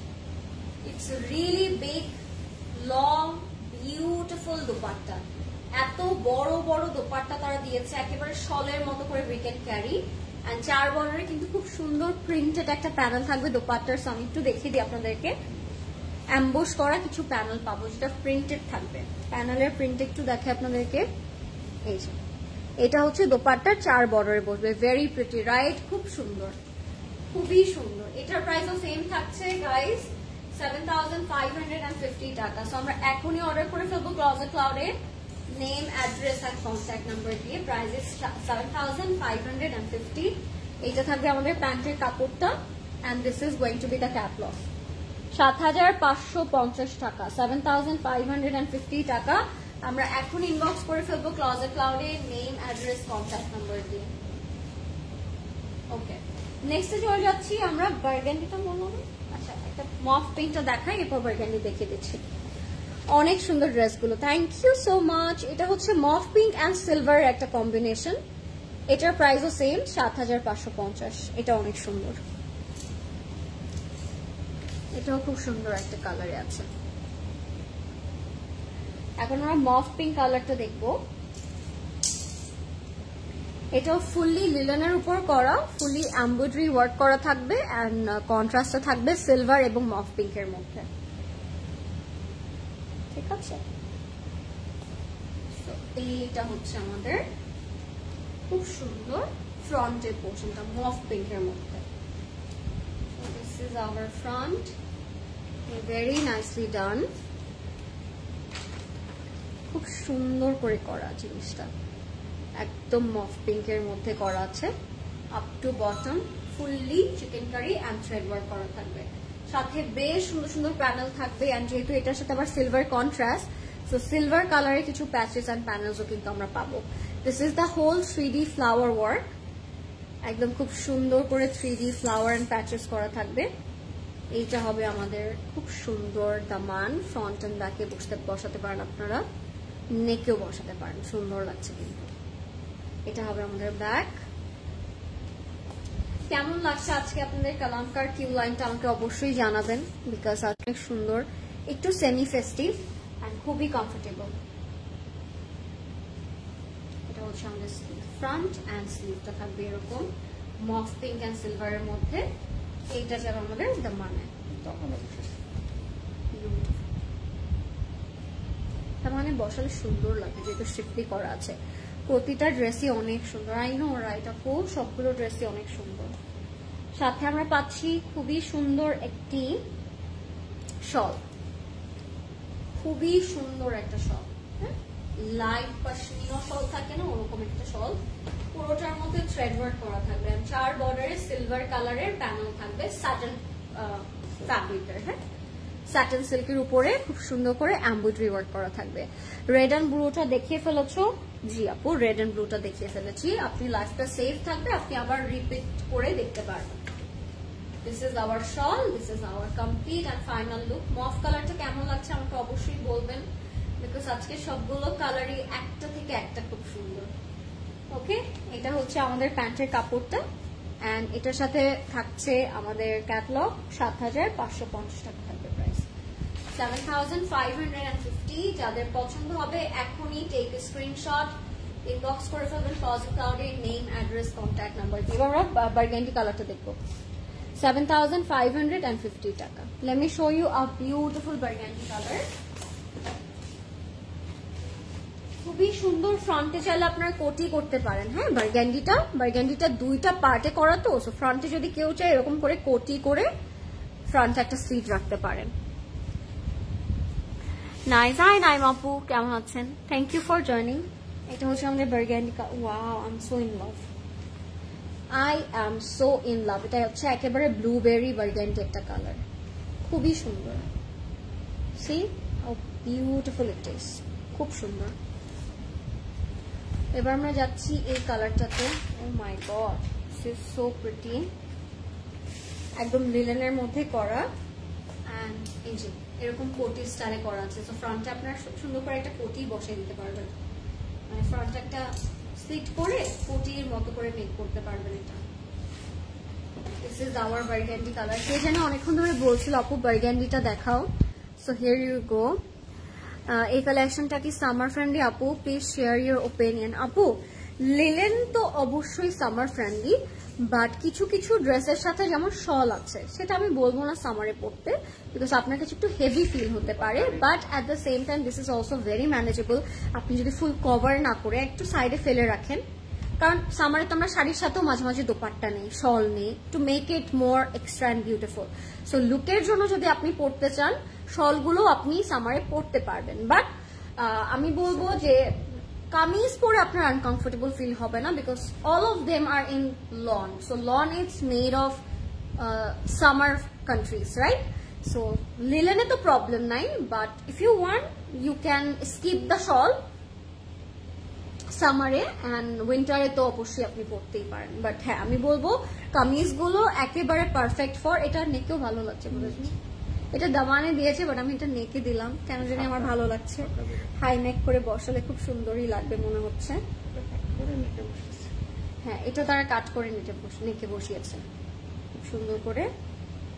it's really big, long, beautiful dupatta. এত বড় বড় দোপাট্টা তারা দিয়েছে, একেবারে শলের মতো করে উই ক্যান ক্যারি। এন্ড 4 বর্ডারে কিন্তু খুব সুন্দর প্রিন্টেড একটা প্যানেল থাকবে দোপাট্টার। আমি একটু দেখিয়ে দিই আপনাদেরকে। অ্যাম্বোস করা কিছু প্যানেল পাবো যেটা প্রিন্টেড থাকবে। প্যানেলের প্রিন্ট একটু দেখে আপনাদেরকে, এই যে এটা হচ্ছে দোপাট্টার 4 বর্ডারে বসবে। ভেরি প্রিটি রাইট, খুব সুন্দর, খুবই সুন্দর। এটার প্রাইসও সেম থাকছে গাইস, 7550 টাকা। সো আমরা এখনই অর্ডার করে ফেলবো ক্লজেট ক্লাউডে, নেম, অ্যাড্রেস আর কন্ট্যাক্ট নাম্বার দিয়ে। Price is 7550। এটা থাকবে আমাদের প্যান্টের কাপড়টা and this is going to be the catalogue. 7550 টাকা, 7550 টাকা। আমরা এখন ইনবক্স করে ফেলবো ক্লজেট ক্লাউডে, নেম, অ্যাড্রেস, কন্ট্যাক্ট নাম্বার দিয়ে। ওকে, নেক্সটে চলে যাচ্ছি আমরা বার্গেন্ডিটা বলবো। আচ্ছা, একটা মফ পিঙ্কটা দেখাই, এরপর বার্গেন্ডি দেখিয়ে দিচ্ছি। অনেক সুন্দর ড্রেসগুলো, থ্যাংক ইউ সো মাচ। এটা হচ্ছে মফ পিঙ্ক অ্যান্ড সিলভার একটা কম্বিনেশন। এটার প্রাইসও সেম 7550। এটা অনেক সুন্দর, এটাও খুব সুন্দর একটা কালারে আছে। এখন আমরা মফ পিঙ্ক কালারটা দেখবো। এটাও ফুললি লিলেনের উপর করা, ফুললি এমব্রয়ডারি ওয়ার্ক করা থাকবে এন্ড কন্ট্রাস্টটা থাকবে সিলভার এবং মফ পিঙ্কের মধ্যে, ঠিক আছে। এইটা হচ্ছে আমাদের খুব সুন্দর ফ্রন্টের পোর্শনটা মফ পিঙ্কের মধ্যে। This is our front, very nicely done, খুব সুন্দর করে করা জিনিসটা, একদম মফ পিঙ্কের মধ্যে করা আছে। Up to bottom fully chikankari and thread work করা থাকবে, সাথে বেশ সুন্দর সুন্দর প্যানেল থাকবে। এন্ড যেহেতু এটার সাথে আবার সিলভার কন্ট্রাস্ট, সো সিলভার কালারে কিছু প্যাচেস এন্ড প্যানেলসও কিন্তু আমরা পাবো। This is the whole 3D flower work একদম খুব সুন্দর করে 3D ফ্লাওয়ার এন্ড প্যাচেস করা থাকবে। এইটা হবে আমাদের খুব সুন্দর দামান, ফ্রন্ট এন্ড ব্যাকে বসাতে পারেন আপনারা, নেকেও বসাতে পারেন, সুন্দর লাগছে কিন্তু। এটা হবে আমাদের ব্যাক। কেমন লাগছে আজকে আপনাদের কালামকার কিউ লাইনটা আমাকে অবশ্যই জানাবেন, বিকজ অনেক সুন্দর, একটু সেমি ফেস্টিভ এন্ড খুবই কমফোর্টেবল। এটা হচ্ছে আমাদের স্লিভ, ফ্রন্ট এন্ড স্লিভটা থাকবে এরকম মফ পিঙ্ক এন্ড সিলভারের মধ্যে। এইটা যাবে আমাদের দামানে, দামানে বসালে সুন্দর লাগে যেহেতু শিফলি করা আছে। প্রতিটা ড্রেসই অনেক সুন্দর, আই নো রাইট আপু, সবগুলো ড্রেসই অনেক সুন্দর। সাথে আমরা পাচ্ছি খুবই সুন্দর একটি শল, খুবই সুন্দর একটা শল, হ্যাঁ, লাইট পশমিনা শল থাকে না, ওরকম একটা শল। পুরোটার মধ্যে থ্রেড ওয়ার্ক করা থাকবে, 4 বর্ডারে সিলভার কালারের প্যানেল থাকবে, স্যাটেন ফ্যাব্রিকের, হ্যাঁ, স্যাটেন সিল্কের উপরে খুব সুন্দর করে এমব্রয়ডারি ওয়ার্ক করা থাকবে। রেড এন্ড ব্লুটা দেখিয়ে ফেলেছো? জি আপু, রেড এন্ড ব্লুটা দেখিয়ে ফেলেছি। আপনি লাইফটা সেভ থাকবে, আপনি আবার রিপিট করে দেখতে পারবেন। This is our shawl, this is our complete and final look. Mauve কালারটা কেমন লাগছে আমাকে অবশ্যই বলবেন, বিকজ আজকে সবগুলো কালারই একটা থেকে একটা খুব সুন্দর। ওকে, এটা হচ্ছে আমাদের প্যান্টের কাপড়টা এন্ড এটার সাথে থাকছে আমাদের ক্যাটালগ। ৭৫৫০ টাকা থাকবে প্রাইস, 7550। যাদের পছন্দ হবে এখনই টেক স্ক্রিনশট, ইনবক্স করে ফেলবেন ক্লজেট ক্লাউডে, নেম, অ্যাড্রেস, কন্ট্যাক্ট নাম্বার। এবার আমরা বার্গেন্ডি কালারটা দেখবো, 7550 টাকা। Let me show you a beautiful burgundy colour, খুবই সুন্দর। ফ্রন্টে চাইলে আপনারা কোটি করতে পারেন, হ্যাঁ, বার্গেন্ডিটা 2টা পার্টে করা তো, সো ফ্রন্টে যদি কেউ চায় এরকম করে কোটি করে ফ্রন্টে একটা স্লিভ রাখতে পারেন। নাইস, হাই নাইম আপু, কেমন আছেন? Thank you for joining. এটা হচ্ছে আমাদের burgundy. Wow, I am so in love, I am so in love. এটা হচ্ছে একেবারে ব্লুবেরি বার্গেন্ডি একটা কালার, খুবই সুন্দর। See how beautiful it is, খুব সুন্দর। এবার আমরা যাচ্ছি এই কালারটাতে। Oh my god, this is so pretty, একদম লিলেনের মধ্যে করা এন্ড এই যে এরকম কোটি স্টাইলে করা আছে। সো ফ্রন্টে আপনারা সুন্দর করে একটা কোটি বসিয়ে দিতে পারবেন, মানে ফ্রন্টে একটা স্লিট করে কোটির মতো করে মেক করতে পারবেন। এটা this is our burgundy colour. কে যেন অনেকক্ষণ ধরে বলছিল আপু বার্গেন্ডিটা দেখাও, সো হিয়ার ইউ গো। এই কালেকশনটা কি সামার ফ্রেন্ডলি আপু? Please share your opinion. আপু, লিলেন তো অবশ্যই সামার ফ্রেন্ডলি, বাট কিছু কিছু ড্রেসের সাথে যেমন শল আছে, সেটা আমি বলবো না সামারে পড়তে, বিকজ আপনার কাছে একটু হেভি ফিল হতে পারে, but at the same time this is also very manageable. আপনি যদি ফুল কভার না করে একটু সাইডে ফেলে রাখেন, কারণ সামারে তো আমরা শাড়ির সাথেও মাঝে মাঝে দোপাট্টা নেই, শল নেই, to make it more extra and beautiful. So লুকের জন্য যদি আপনি পড়তে চান, শলগুলো আপনি সামারে পড়তে পারবেন, বাট আমি বলবো যে কামিজ পরে আপনার আনকমফোর্টেবল ফিল হবে না, because all of them are in lawn. So lawn it's made of summer countries, right? So লিলেনে তো প্রবলেম নাই, but if you want you can skip the shawl সামারে, অ্যান্ড উইন্টারে তো অবশ্যই আপনি পড়তেই পারেন। বাট হ্যাঁ, আমি বলবো কামিজগুলো একেবারে পারফেক্ট ফর। এটা নেকেও ভালো লাগছে, বুঝেছি এটা দামানে দিয়েছে, বাট আমি এটা নেকে দিলাম, কেন জানি আমার ভালো লাগছে। হাই নেক করে বসালে খুব সুন্দরই লাগবে মনে হচ্ছে। হ্যাঁ, এটা তারা কাট করে নেকে বসিয়েছে খুব সুন্দর করে,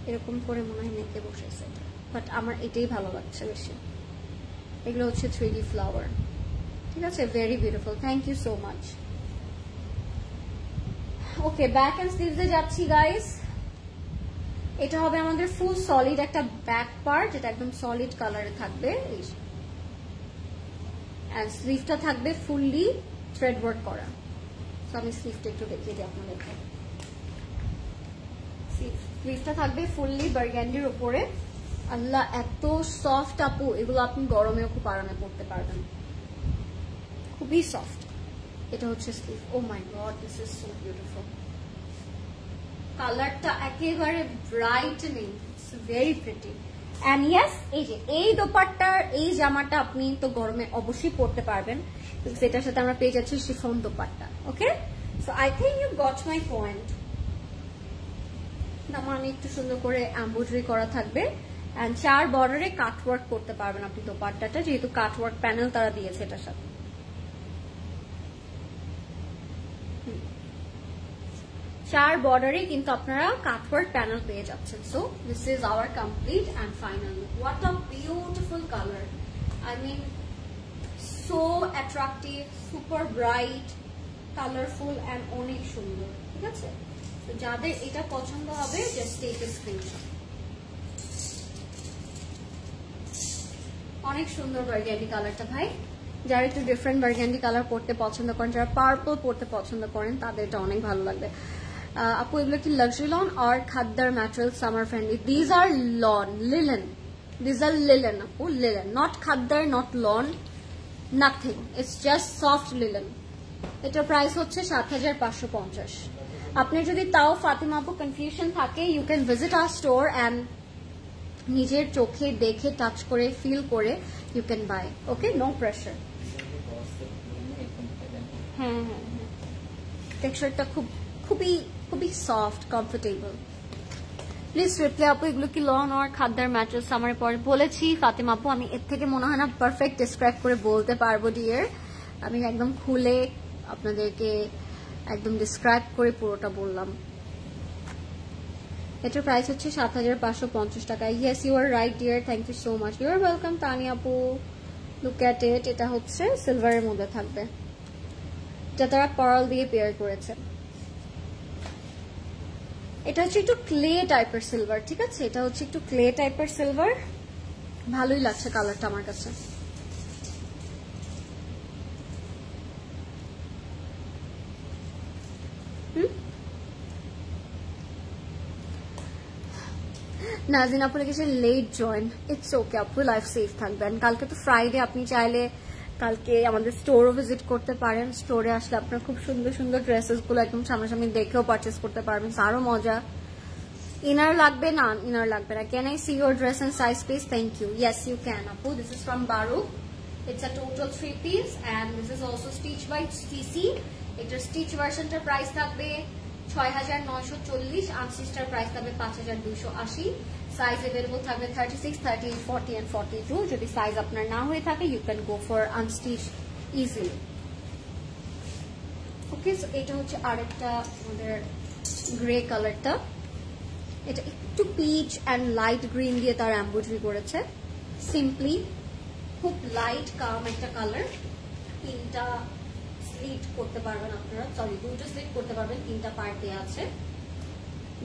এরকম করে মনে হয় নেকে বসেছে, বাট আমার এটাই ভালো লাগছে বেশি। এগুলো হচ্ছে 3D ফ্লাওয়ার, ঠিক আছে, very beautiful. Thank you so much. Okay, back and স্লিভসে যাচ্ছি গাইস। এটা হবে আমাদের ফুল সলিড একটা ব্যাক পার্ট, যেটা একদম সলিড কালারে থাকবে, এন্ড স্লিভটা থাকবে ফুললি থ্রেড ওয়ার্ক করা। তো আমি স্লিভটা একটু দেখিয়ে দিই আপনাদেরকে। স্লিভটা থাকবে ফুললি বার্গেন্ডির উপরে। আল্লাহ, এত সফট আপু, এগুলো আপনি গরমেও খুব আরামে পড়তে পারবেন, খুবই সফট। এটা হচ্ছে sleeve. Oh my god, this is so beautiful. কালারটা একেবারে brightening, it's very pretty. And yes, এই যে এই দোপাট্টার এই জামাটা আপনি তো গরমে অবশ্যই পরতে পারবেন, সেটার সাথে আমরা পেয়ে যাচ্ছি chiffon dupatta. Okay, so I think you got my point. দামানে একটু সুন্দর করে এমব্রয়ডারি করা থাকবে এন্ড 4 বর্ডারে কাটওয়ার্ক করতে পারবেন আপনি দোপাট্টাটা, যেহেতু কাটওয়ার্ক প্যানেল তারা দিয়েছে এটার সাথে। 4 বর্ডারে কিন্তু আপনারা কাটওয়ার্ক প্যানেল পেয়ে যাচ্ছেন। So this is our complete and final look. What a beautiful colour, I mean so attractive, super bright, colourful and অনেক সুন্দর। ঠিক আছে, তো যাদের এটা পছন্দ হবে জাস্ট টেক এ স্ক্রিনশট। অনেক সুন্দর বার্গান্ডি কালারটা ভাই, যারা একটু ডিফারেন্ট বার্গান্ডি কালার পড়তে পছন্দ করেন, যারা পার্পল পড়তে পছন্দ করেন তাদের এটা অনেক ভালো লাগবে। আপু এগুলো কি লাক্সারি লন আর khaddar material summer friendly? These are lawn, linen, these are linen আপু, linen, not khaddar, not lawn, nothing, it's just soft linen. এটার প্রাইস হচ্ছে ৭৫৫০। আপনি যদি তাও ফাতিমা আপু কনফিউশন থাকে, you can visit our store and নিজের চোখে দেখে টাচ করে ফিল করে you can buy. Okay, no pressure. হ্যাঁ হ্যাঁ হ্যাঁ, টেক্সচারটা খুবই খুবই সফট, কমফোর্টেবল। প্লিজ রিপ্লাই আপু এগুলো কি লন আর খাদ্দার ম্যাট্রেস? আমার পরে বলেছি ফাতিমা আপু, আমি এর থেকে মনে হয় না পারফেক্ট ডিসক্রাইব করে বলতে পারবো ডিয়ার। আমি একদম খুলে আপনাদেরকে একদম ডিসক্রাইব করে পুরোটা বললাম। এটার প্রাইস হচ্ছে ৭৫৫০ টাকা। Yes you are right dear, thank you so much, you are welcome Tani আপু। লুক অ্যাট ইট, এটা হচ্ছে সিলভারের মধ্যে থাকবে, যা তারা পার্ল দিয়ে পেয়ার করেছে। এটা হচ্ছে একটু ক্লে টাইপের সিলভার। ঠিক আছে, এটা হচ্ছে একটু ক্লে টাইপের সিলভার, ভালোই লাগছে কালারটা আমার কাছে। নাজিন আপু লিখেছে লেট জয়েন, ইটস ওকে আপু, লাইফ সেফ থাকবেন। কালকে তো ফ্রাইডে, আপনি চাইলে কালকে আমাদের স্টোরও ভিজিট করতে পারেন। স্টোরে আসলে আপনার খুব সুন্দর সুন্দর ড্রেসেস গুলো একদম সামনাসামনি দেখেও পারচেস করতে পারবেন, আরো মজা। ইনার লাগবে না? ইনার লাগবে না। Can I see your dress and size please? Thank you. Yes you can আপু, this is from Baroque. It's a total 3 piece and this is also stitch by CC. এটার স্টিচ ভার্সনটার price থাকবে ৬৯৪০, আনস্টিচটার price থাকবে ৫২৮০। Size available থাকবে 36, 38, 40 and 42। যদি size আপনার না হয়ে থাকে you can go for unstitch easily. Okay, so এটা হচ্ছে আরেকটা আমাদের গ্রে কালারটা। এটা একটু পিচ অ্যান্ড লাইট গ্রিন দিয়ে তার এমব্রয়ডারি করেছে। সিম্পলি খুব লাইট কাম একটা কালার। 3টা স্লিট করতে পারবেন আপনারা, সরি 2টা স্লিট করতে পারবেন, 3টা পার্ট দেওয়া আছে।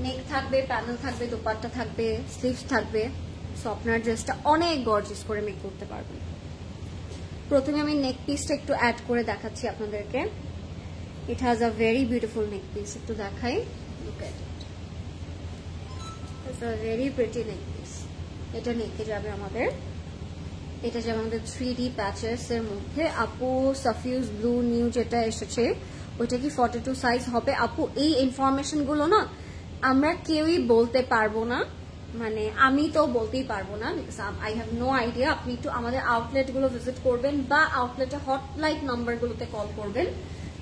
নেক থাকবে, প্যানেল থাকবে, দোপাট্টা থাকবে, স্লিভস থাকবে। সো আপনার ড্রেসটা অনেক গর্জিয়াস করে মেক করতে পারবেন। প্রথমে আমি নেক পিসটা একটু অ্যাড করে দেখাচ্ছি আপনাদেরকে। ইট has a very beautiful neck piece, একটু দেখাই। Look at it, it's a very pretty neck piece. এটা নেকে যাবে আমাদের, এটা যাবে আমাদের 3D প্যাচেস এর মধ্যে। আপু সাফিউজ ব্লু নিউ যেটা এসেছে ওইটা কি 42 সাইজ হবে? আপু এই ইনফরমেশন গুলো না আমরা কেউই বলতে পারবো না, মানে আমি তো বলতেই পারবো না, because I have no idea. আপনি একটু আমাদের আউটলেট গুলো ভিজিট করবেন বা আউটলেটে হটলাইন নাম্বার গুলোতে কল করবেন,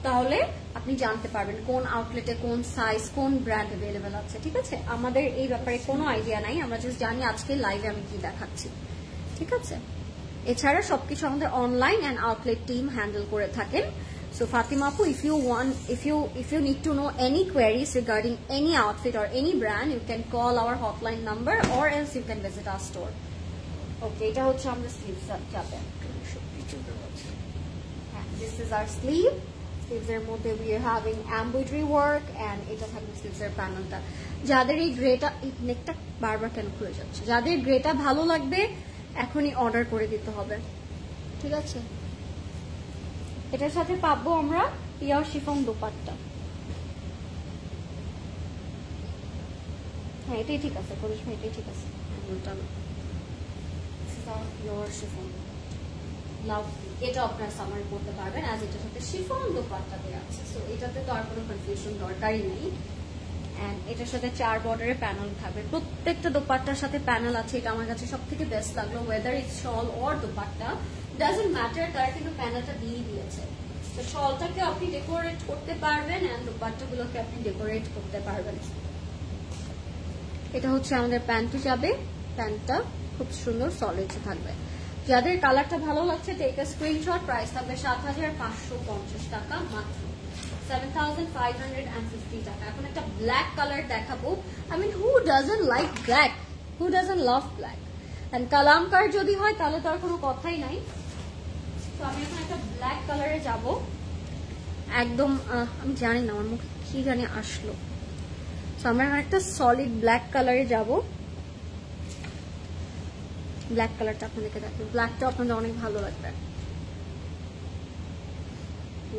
তাহলে আপনি জানতে পারবেন কোন আউটলেটে কোন সাইজ কোন ব্র্যান্ড অ্যাভেলেবেল আছে। ঠিক আছে, আমাদের এই ব্যাপারে কোনো আইডিয়া নাই, আমরা জাস্ট জানি আজকে লাইভে আমি কি দেখাচ্ছি। ঠিক আছে, এছাড়া সবকিছু আমাদের online and outlet team handle করে থাকেন। So Fatima Apu, if you need to know any queries regarding any outfit or any brand, you can call our hotline number or else you can visit our store. Okay, এটা হচ্ছে আমাদের sleeves যাবে। This is our sleeve. Sleeves এর মধ্যে we are having embroidery work and এটা থাকবে sleeves এর প্যানেলটা। যাদের এই গ্রেটা, এই নেকটা বারবার কেন খুলে যাচ্ছে, যাদের গ্রেটা ভালো লাগবে এখনই অর্ডার করে দিতে হবে। ঠিক আছে, এটার সাথে পাবো আমরা পিওর শিফন দোপাট্টা। হ্যাঁ এটাই ঠিক আছে করিস ভাই, এটাই ঠিক আছে। পিওর শিফন লাভ, এটা আপনারা সামার করতে পারবেন আজ এটার সাথে শিফন দোপাট্টা দেওয়া আছে। সো এটাতে তো আর কোনো কনফিউশন দরকারই নেই। এন্ড এটার সাথে 4 বর্ডারের প্যানেল থাকবে, প্রত্যেকটা দোপাট্টার সাথে প্যানেল আছে। এটা আমার কাছে সব থেকে বেস্ট লাগলো, whether it's shawl or dupatta doesn't matter, তারা কিন্তু প্যানেলটা দিয়ে দিয়েছে। তো শলটাকে আপনি ডেকোরেট করতে পারবেন এন্ড দুপাট্টাগুলোকে আপনি ডেকোরেট করতে পারবেন। এটা হচ্ছে আমাদের প্যান্টে যাবে, প্যান্টটা খুব সুন্দর সলিড থাকবে। যাদের কালারটা ভালো লাগছে টেক আ স্ক্রিনশট। প্রাইস থাকবে ৭৫৫০ টাকা মাত্র, 7,550 টাকা। এখন একটা ব্ল্যাক কালার দেখাবো। I mean who doesn't like black, who doesn't love black, and Kalamkar যদি হয় তাহলে তো আর কোনো কথাই নাই। তো আমি এখন একটা ব্ল্যাক কালারে যাব একদম, আমি জানি না আমার মুখে কি জানি আসলো। তো আমরা এখন একটা সলিড ব্ল্যাক কালারে যাব। ব্ল্যাক কালারটা আপনাদেরকে দেখো, ব্ল্যাকটা আপনাদের অনেক ভালো লাগবে।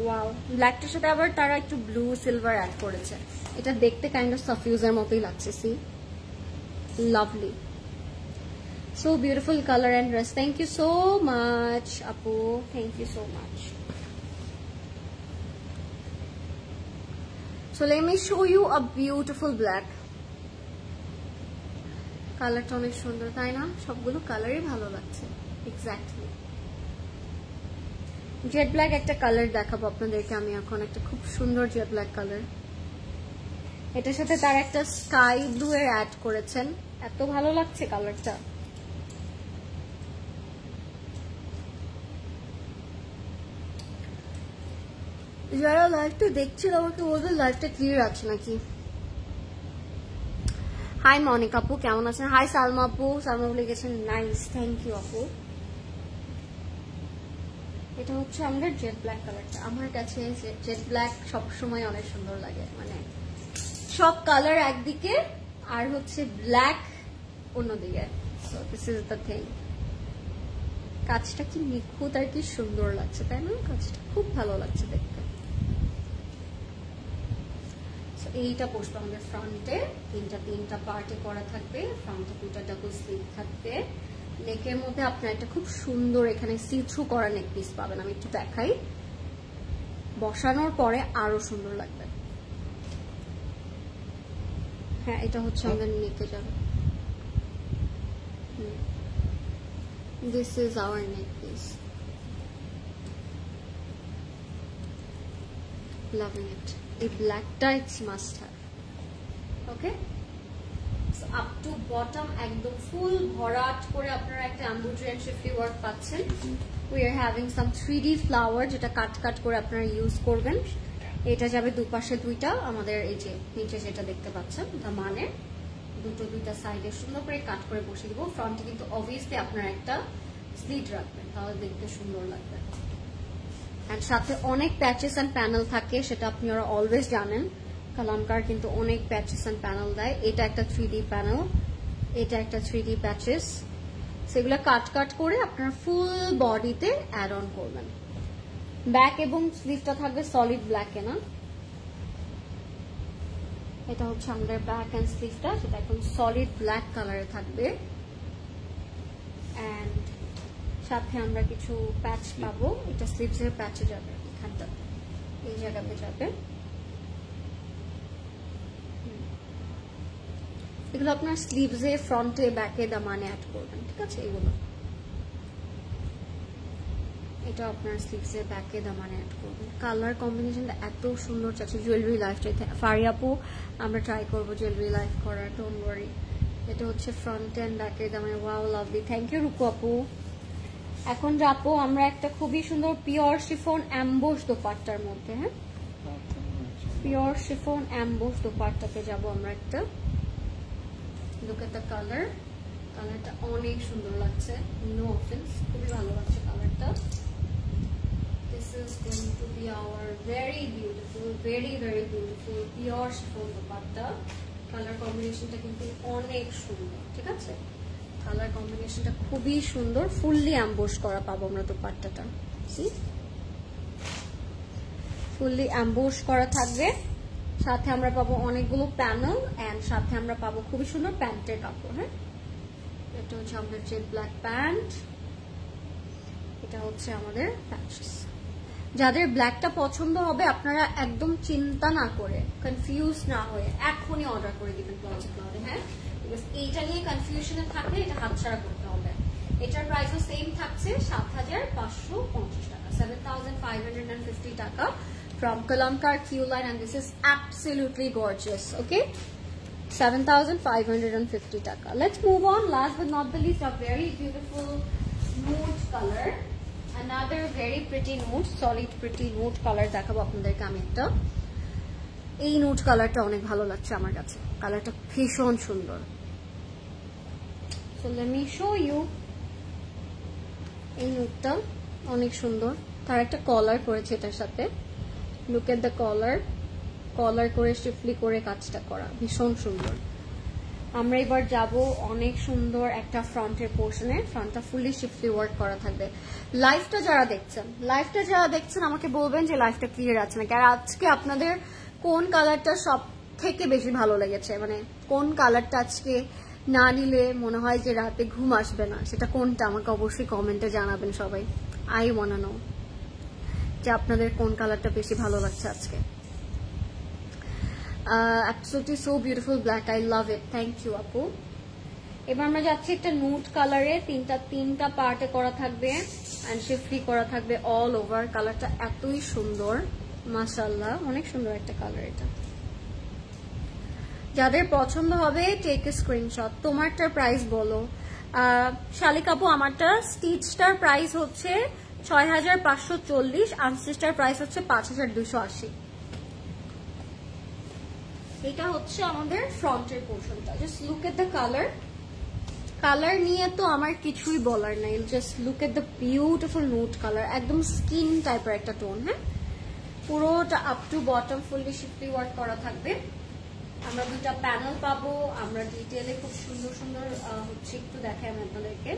ওয়াও, ব্ল্যাকটার সাথে আবার তারা একটু ব্লু সিলভার অ্যাড করেছে, এটা দেখতে কাইন্ড অফ সাফিউজের মতোই লাগছে। See, lovely, so beautiful colour and dress. Thank you so much আপু, thank you so much. So let me show you a beautiful black. কালারটা অনেক সুন্দর তাই না? সবগুলো কালারই ভালো লাগছে। এক্স্যাক্টলি জেড ব্ল্যাক একটা কালার দেখাবো আপনাদেরকে আমি এখন, একটা খুব সুন্দর জেড ব্ল্যাক কালার। এটার সাথে তার একটা স্কাই ব্লু এর অ্যাড করেছেন, এত ভালো লাগছে কালারটা। যারা লাইভটা দেখছেন আমাকে বলবেন লাইভটা ক্লিয়ার আছে নাকি। হাই মনিকা আপু, কেমন আছেন? হাই সালমা আপু, সালমা বলে গেছেন নাইস, থ্যাংক ইউ আপু। এটা হচ্ছে আমাদের জেড ব্ল্যাক কালারটা। আমার কাছে জেড ব্ল্যাক সবসময় অনেক সুন্দর লাগে, মানে সব কালার একদিকে আর হচ্ছে ব্ল্যাক অন্যদিকে। So this is the thing. কাজটা কি নিখুঁত আর কি সুন্দর লাগছে তাই না? কাজটা খুব ভালো লাগছে দেখতে। এইটা বসবে আমাদের ফ্রন্টে, তিনটা পার্টে করা থাকবে। ফ্রন্টে দুটা ডাবল স্লিভ থাকবে। নেকের মধ্যে আপনার একটা খুব সুন্দর এখানে সি থ্রু করা নেক পিস পাবেন। আমি একটু দেখাই, বসানোর পরে আরো সুন্দর লাগবে। হ্যাঁ, এটা হচ্ছে আমাদের নেকে যাবে। This is hour neck piece, loving ইট। এই ব্ল্যাকটা it's must have. Okay, so up to bottom একদম ফুল ভরাট করে আপনারা একটা এমব্রয়ডারি এন্ড শিফলি ওয়ার্ক পাচ্ছেন। We are having some 3D flower, যেটা কাট করে আপনারা ইউজ করবেন। এটা যাবে দুপাশে দুইটা, আমাদের এই যে নিচে যেটা দেখতে পাচ্ছেন মানে দুইটা সাইডে সুন্দর করে কাট করে বসিয়ে দিব। ফ্রন্টে কিন্তু অবভিয়াসলি আপনারা একটা স্লিট রাখবেন, তাহলে দেখতে সুন্দর লাগবে। এন্ড সাথে অনেক প্যাচেস এন্ড প্যানেল থাকে, সেটা আপনারা অলওয়েজ জানেন। কালামকার কিন্তু অনেক প্যাচেস এন্ড প্যানেল দেয়। এটা একটা 3D প্যানেল, এটা একটা 3D প্যাচেস, সেগুলো কাট করে আপনারা ফুল বডিতে অ্যাড অন করবেন। ব্যাক এবং স্লিভটা থাকবে সলিড ব্ল্যাকে না, এটা হচ্ছে আমাদের ব্যাক এন্ড স্লিভটা, সেটা এখন সলিড ব্ল্যাক কালারে থাকবে। এন্ড সাথে আমরা কিছু প্যাচ পাবো, এটা স্লিভসের প্যাচে যাবে, এখানটা এই জায়গাতে যাবে। এগুলো আপনার স্লিভসে ফ্রন্টে ব্যাকে দামানে অ্যাড করবেন, ঠিক আছে? এগুলো এটা আপনার স্লিভসে ব্যাকে দামানে অ্যাড করবেন। কালার কম্বিনেশনটা এত সুন্দর চাচ্ছে। জুয়েলারি লাইফটাই ফারি আপু, আমরা ট্রাই করবো জুয়েলারি লাইফ করার, ডোন্ট ওয়ারি। এটা হচ্ছে ফ্রন্ট এন্ড ব্যাকে দামানে। ওয়াও, লাভলি, থ্যাংক ইউ রুকু আপু। এখন যাবো আমরা একটা খুবই সুন্দর পিওর শিফন অ্যাম্বোস দোপাট্টার মধ্যে। হ্যাঁ, পিওর শিফন অ্যাম্বোস দোপাট্টাতে যাবো আমরা একটা। লুক এট দ্য কালার, কালারটা অনেক সুন্দর লাগছে, নো অফেন্স, খুবই ভালো লাগছে কালারটা। This is going to B hour very beautiful pure chiffon dupatta. Colour কম্বিনেশনটা কিন্তু অনেক সুন্দর, ঠিক আছে? কালার কম্বিনেশনটা খুবই সুন্দর, ফুললি অ্যাম্বোস করা পাবো আমরা দোপাট্টাটা। সি, ফুললি অ্যাম্বোস করা থাকবে। সাথে আমরা পাবো অনেকগুলো প্যানেল এন্ড সাথে আমরা পাবো খুবই সুন্দর প্যান্টের কাপড়। হ্যাঁ, এটা হচ্ছে আমাদের জেড ব্ল্যাক প্যান্ট, এটা হচ্ছে আমাদের প্যাচেস। যাদের ব্ল্যাকটা পছন্দ হবে আপনারা একদম চিন্তা না করে, কনফিউজ না হয়ে এখনই অর্ডার করে দিবেন ক্লজেট ক্লাউডে। হ্যাঁ, এইটা নিয়ে কনফিউশনে থাকলে এটা হাতছাড়া করতে হবে। এটার প্রাইসও সেম থাকছে ৭৫৫০ টাকা, 7,550 টাকা। টাকা from Kalamkar Q line, and this is absolutely gorgeous. Okay, 7,550 taka. Let's move on. Last but not the least, a very beautiful nude color. Another very pretty nude, solid pretty nude color দেখাবো আপনাদেরকে আমি একটা। এই nude কালারটা অনেক ভালো লাগছে আমার কাছে, কালারটা ভীষণ সুন্দর। So let me show you. এই নুডটা অনেক সুন্দর, তার একটা কলার করেছে এটার সাথে। লুক এট দ্য কলার করে শিফলি করে কাজটা করা, ভীষণ সুন্দর। আমরা এবার যাব অনেক সুন্দর একটা ফ্রন্টের পোর্শনে, ফ্রন্টটা ফুললি শিফলি ওয়ার্ক করা থাকবে। লাইফটা যারা দেখছেন আমাকে বলবেন যে লাইফটা ক্লিয়ার আছে নাকি, আর আজকে আপনাদের কোন কালারটা সব থেকে বেশি ভালো লেগেছে, মানে কোন কালারটা আজকে না নিলে মনে হয় যে রাতে ঘুম আসবে না, সেটা কোনটা আমাকে অবশ্যই কমেন্টে জানাবেন সবাই। আই ওয়ান্না নো যে আপনাদের কোন কালারটা বেশি ভালো লাগছে আজকে। Absolutely so beautiful black, I love it, thank you আপু। এবার আমরা যাচ্ছি একটা নুড কালারে, তিনটা পার্টে করা থাকবে এন্ড শিফলি করা থাকবে অল ওভার। কালারটা এতই সুন্দর, মাশাআল্লাহ, অনেক সুন্দর একটা কালার এটা। যাদের পছন্দ হবে টেক এ স্ক্রিনশট। তোমারটার প্রাইস বলো শালিক আপু। আমারটা স্টিচটার প্রাইস হচ্ছে 6,540, আনস্টিচটার প্রাইস হচ্ছে 5,280। এটা হচ্ছে আমাদের ফ্রন্টের পোর্শনটা। Just look at the colour নিয়ে তো আমার কিছুই বলার নাই, just look at the beautiful nude colour, একদম স্কিন টাইপের একটা টোন। হ্যাঁ, পুরোটা up to bottom fully শিফলি work করা থাকবে। আমরা দুটা প্যানেল পাবো, আমরা ডিটেইলে খুব সুন্দর সুন্দর হচ্ছে একটু দেখাই আমি আপনাদেরকে।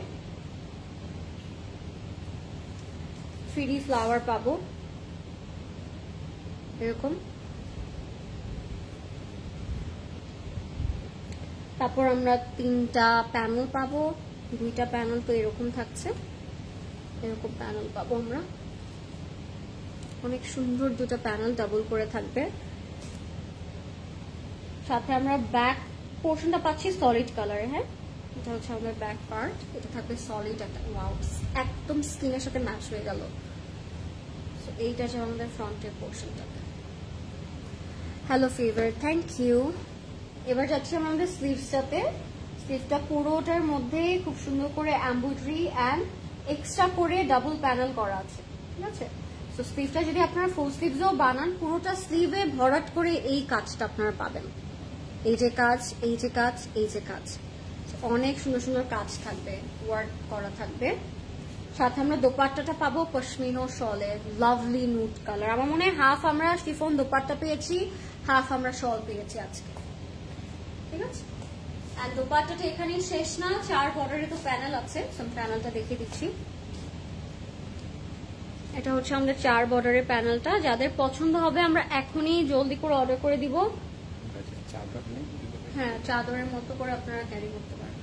3D ফ্লাওয়ার পাবো এরকম, তারপর আমরা তিনটা প্যানেল পাবো, দুইটা প্যানেল তো এরকম থাকছে, এরকম প্যানেল পাবো আমরা, অনেক সুন্দর দুটো প্যানেল ডাবল করে থাকবে। সাথে আমরা ব্যাক পোর্শনটা পাচ্ছি সলিড কালারে। হ্যাঁ, এটা হচ্ছে আমাদের ব্যাক পার্ট, এটা থাকবে সলিড একটা, ওয়াও একদম স্কিনের সাথে ম্যাচ হয়ে গেল। সো এইটা হচ্ছে আমাদের ফ্রন্টের পোর্শনটা। Hello favour, thank you. এবার যাচ্ছি আমাদের স্লিভসটাতে। স্লিভটা পুরোটার মধ্যে খুব সুন্দর করে এমব্রয়ডারি এন্ড এক্সট্রা করে ডাবল প্যানেল করা আছে, ঠিক আছে। সো স্লিভটা যদি আপনারা ফুল স্লিভসও বানান, পুরোটা স্লিভে ভরাট করে এই কাজটা আপনারা পাবেন। এই যে কাজ, এই যে কাজ, এই যে কাজ, অনেক সুন্দর সুন্দর কাজ থাকবে, ওয়ার্ক করা থাকবে। সাথে আমরা দোপাট্টাটা পাবো পশমিনো শলে, লাভলি নুড কালার। আমার মনে হয় হাফ আমরা শিফন দোপাট্টা পেয়েছি, হাফ আমরা শল পেয়েছি আজকে, ঠিক আছে। আর দোপাট্টাটা এখানেই শেষ না, 4 বর্ডারে তো প্যানেল আছে, প্যানেলটা দেখিয়ে দিচ্ছি। এটা হচ্ছে আমাদের 4 বর্ডারের প্যানেলটা। যাদের পছন্দ হবে আমরা এখনই জলদি করে অর্ডার করে দিব। হ্যাঁ, চাদরের মতো করে আপনারা ক্যারি করতে পারেন।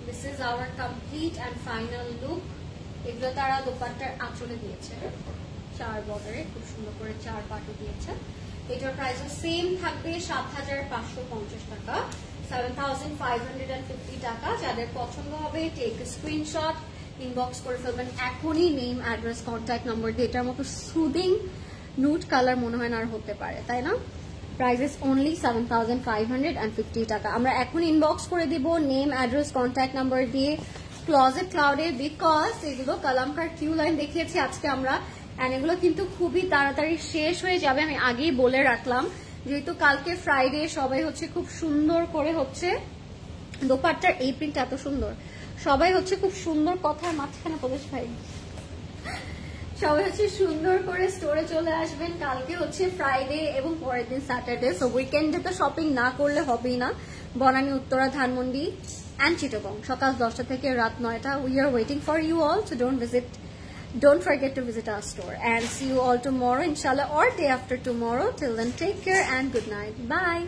This is our complete and final look. এগুলো তারা দোপাট্টার আঁচলে দিয়েছে, 4 বর্ডারে খুব সুন্দর করে 4 পার্টে দিয়েছে। এটার প্রাইসও সেম থাকবে 7,550 টাকা, 7,550 টাকা। যাদের পছন্দ হবে টেক স্ক্রিনশট, ইনবক্স করে ফেলবেন এখনই, নেম অ্যাড্রেস কন্ট্যাক্ট নাম্বার দিয়ে। এটার মতো সুদিং নুড কালার মনে হয় না আর হতে পারে, তাই না। প্রাইস ইজ অনলি 7,550 টাকা। আমরা এখন ইনবক্স করে দিব নেম অ্যাড্রেস কন্ট্যাক্ট নাম্বার দিয়ে ক্লজেট ক্লাউডে, বিকজ এগুলো কালামকার কিউ লাইন দেখিয়েছি আজকে আমরা, এন্ড এগুলো কিন্তু খুবই তাড়াতাড়ি শেষ হয়ে যাবে। আমি আগেই বলে রাখলাম, যেহেতু কালকে ফ্রাইডে, সবাই হচ্ছে খুব সুন্দর করে হচ্ছে দোপাট্টার এই প্রিন্ট এত সুন্দর, সবাই হচ্ছে খুব সুন্দর কথার মাঝখানে প্রবেশ ভাই, সবাই হচ্ছে সুন্দর করে স্টোরে চলে আসবেন। কালকে হচ্ছে ফ্রাইডে এবং পরের দিন স্যাটারডে, সো উইকেন্ডে তো শপিং না করলে হবেই না। বনানী, উত্তরা, ধানমন্ডি অ্যান্ড চিটাগং সকাল 10টা থেকে রাত 9টা। We are waiting for you all, so don't forget to visit our store, and see you all tomorrow inshallah, or day after tomorrow. Till then, take care and good night. Bye.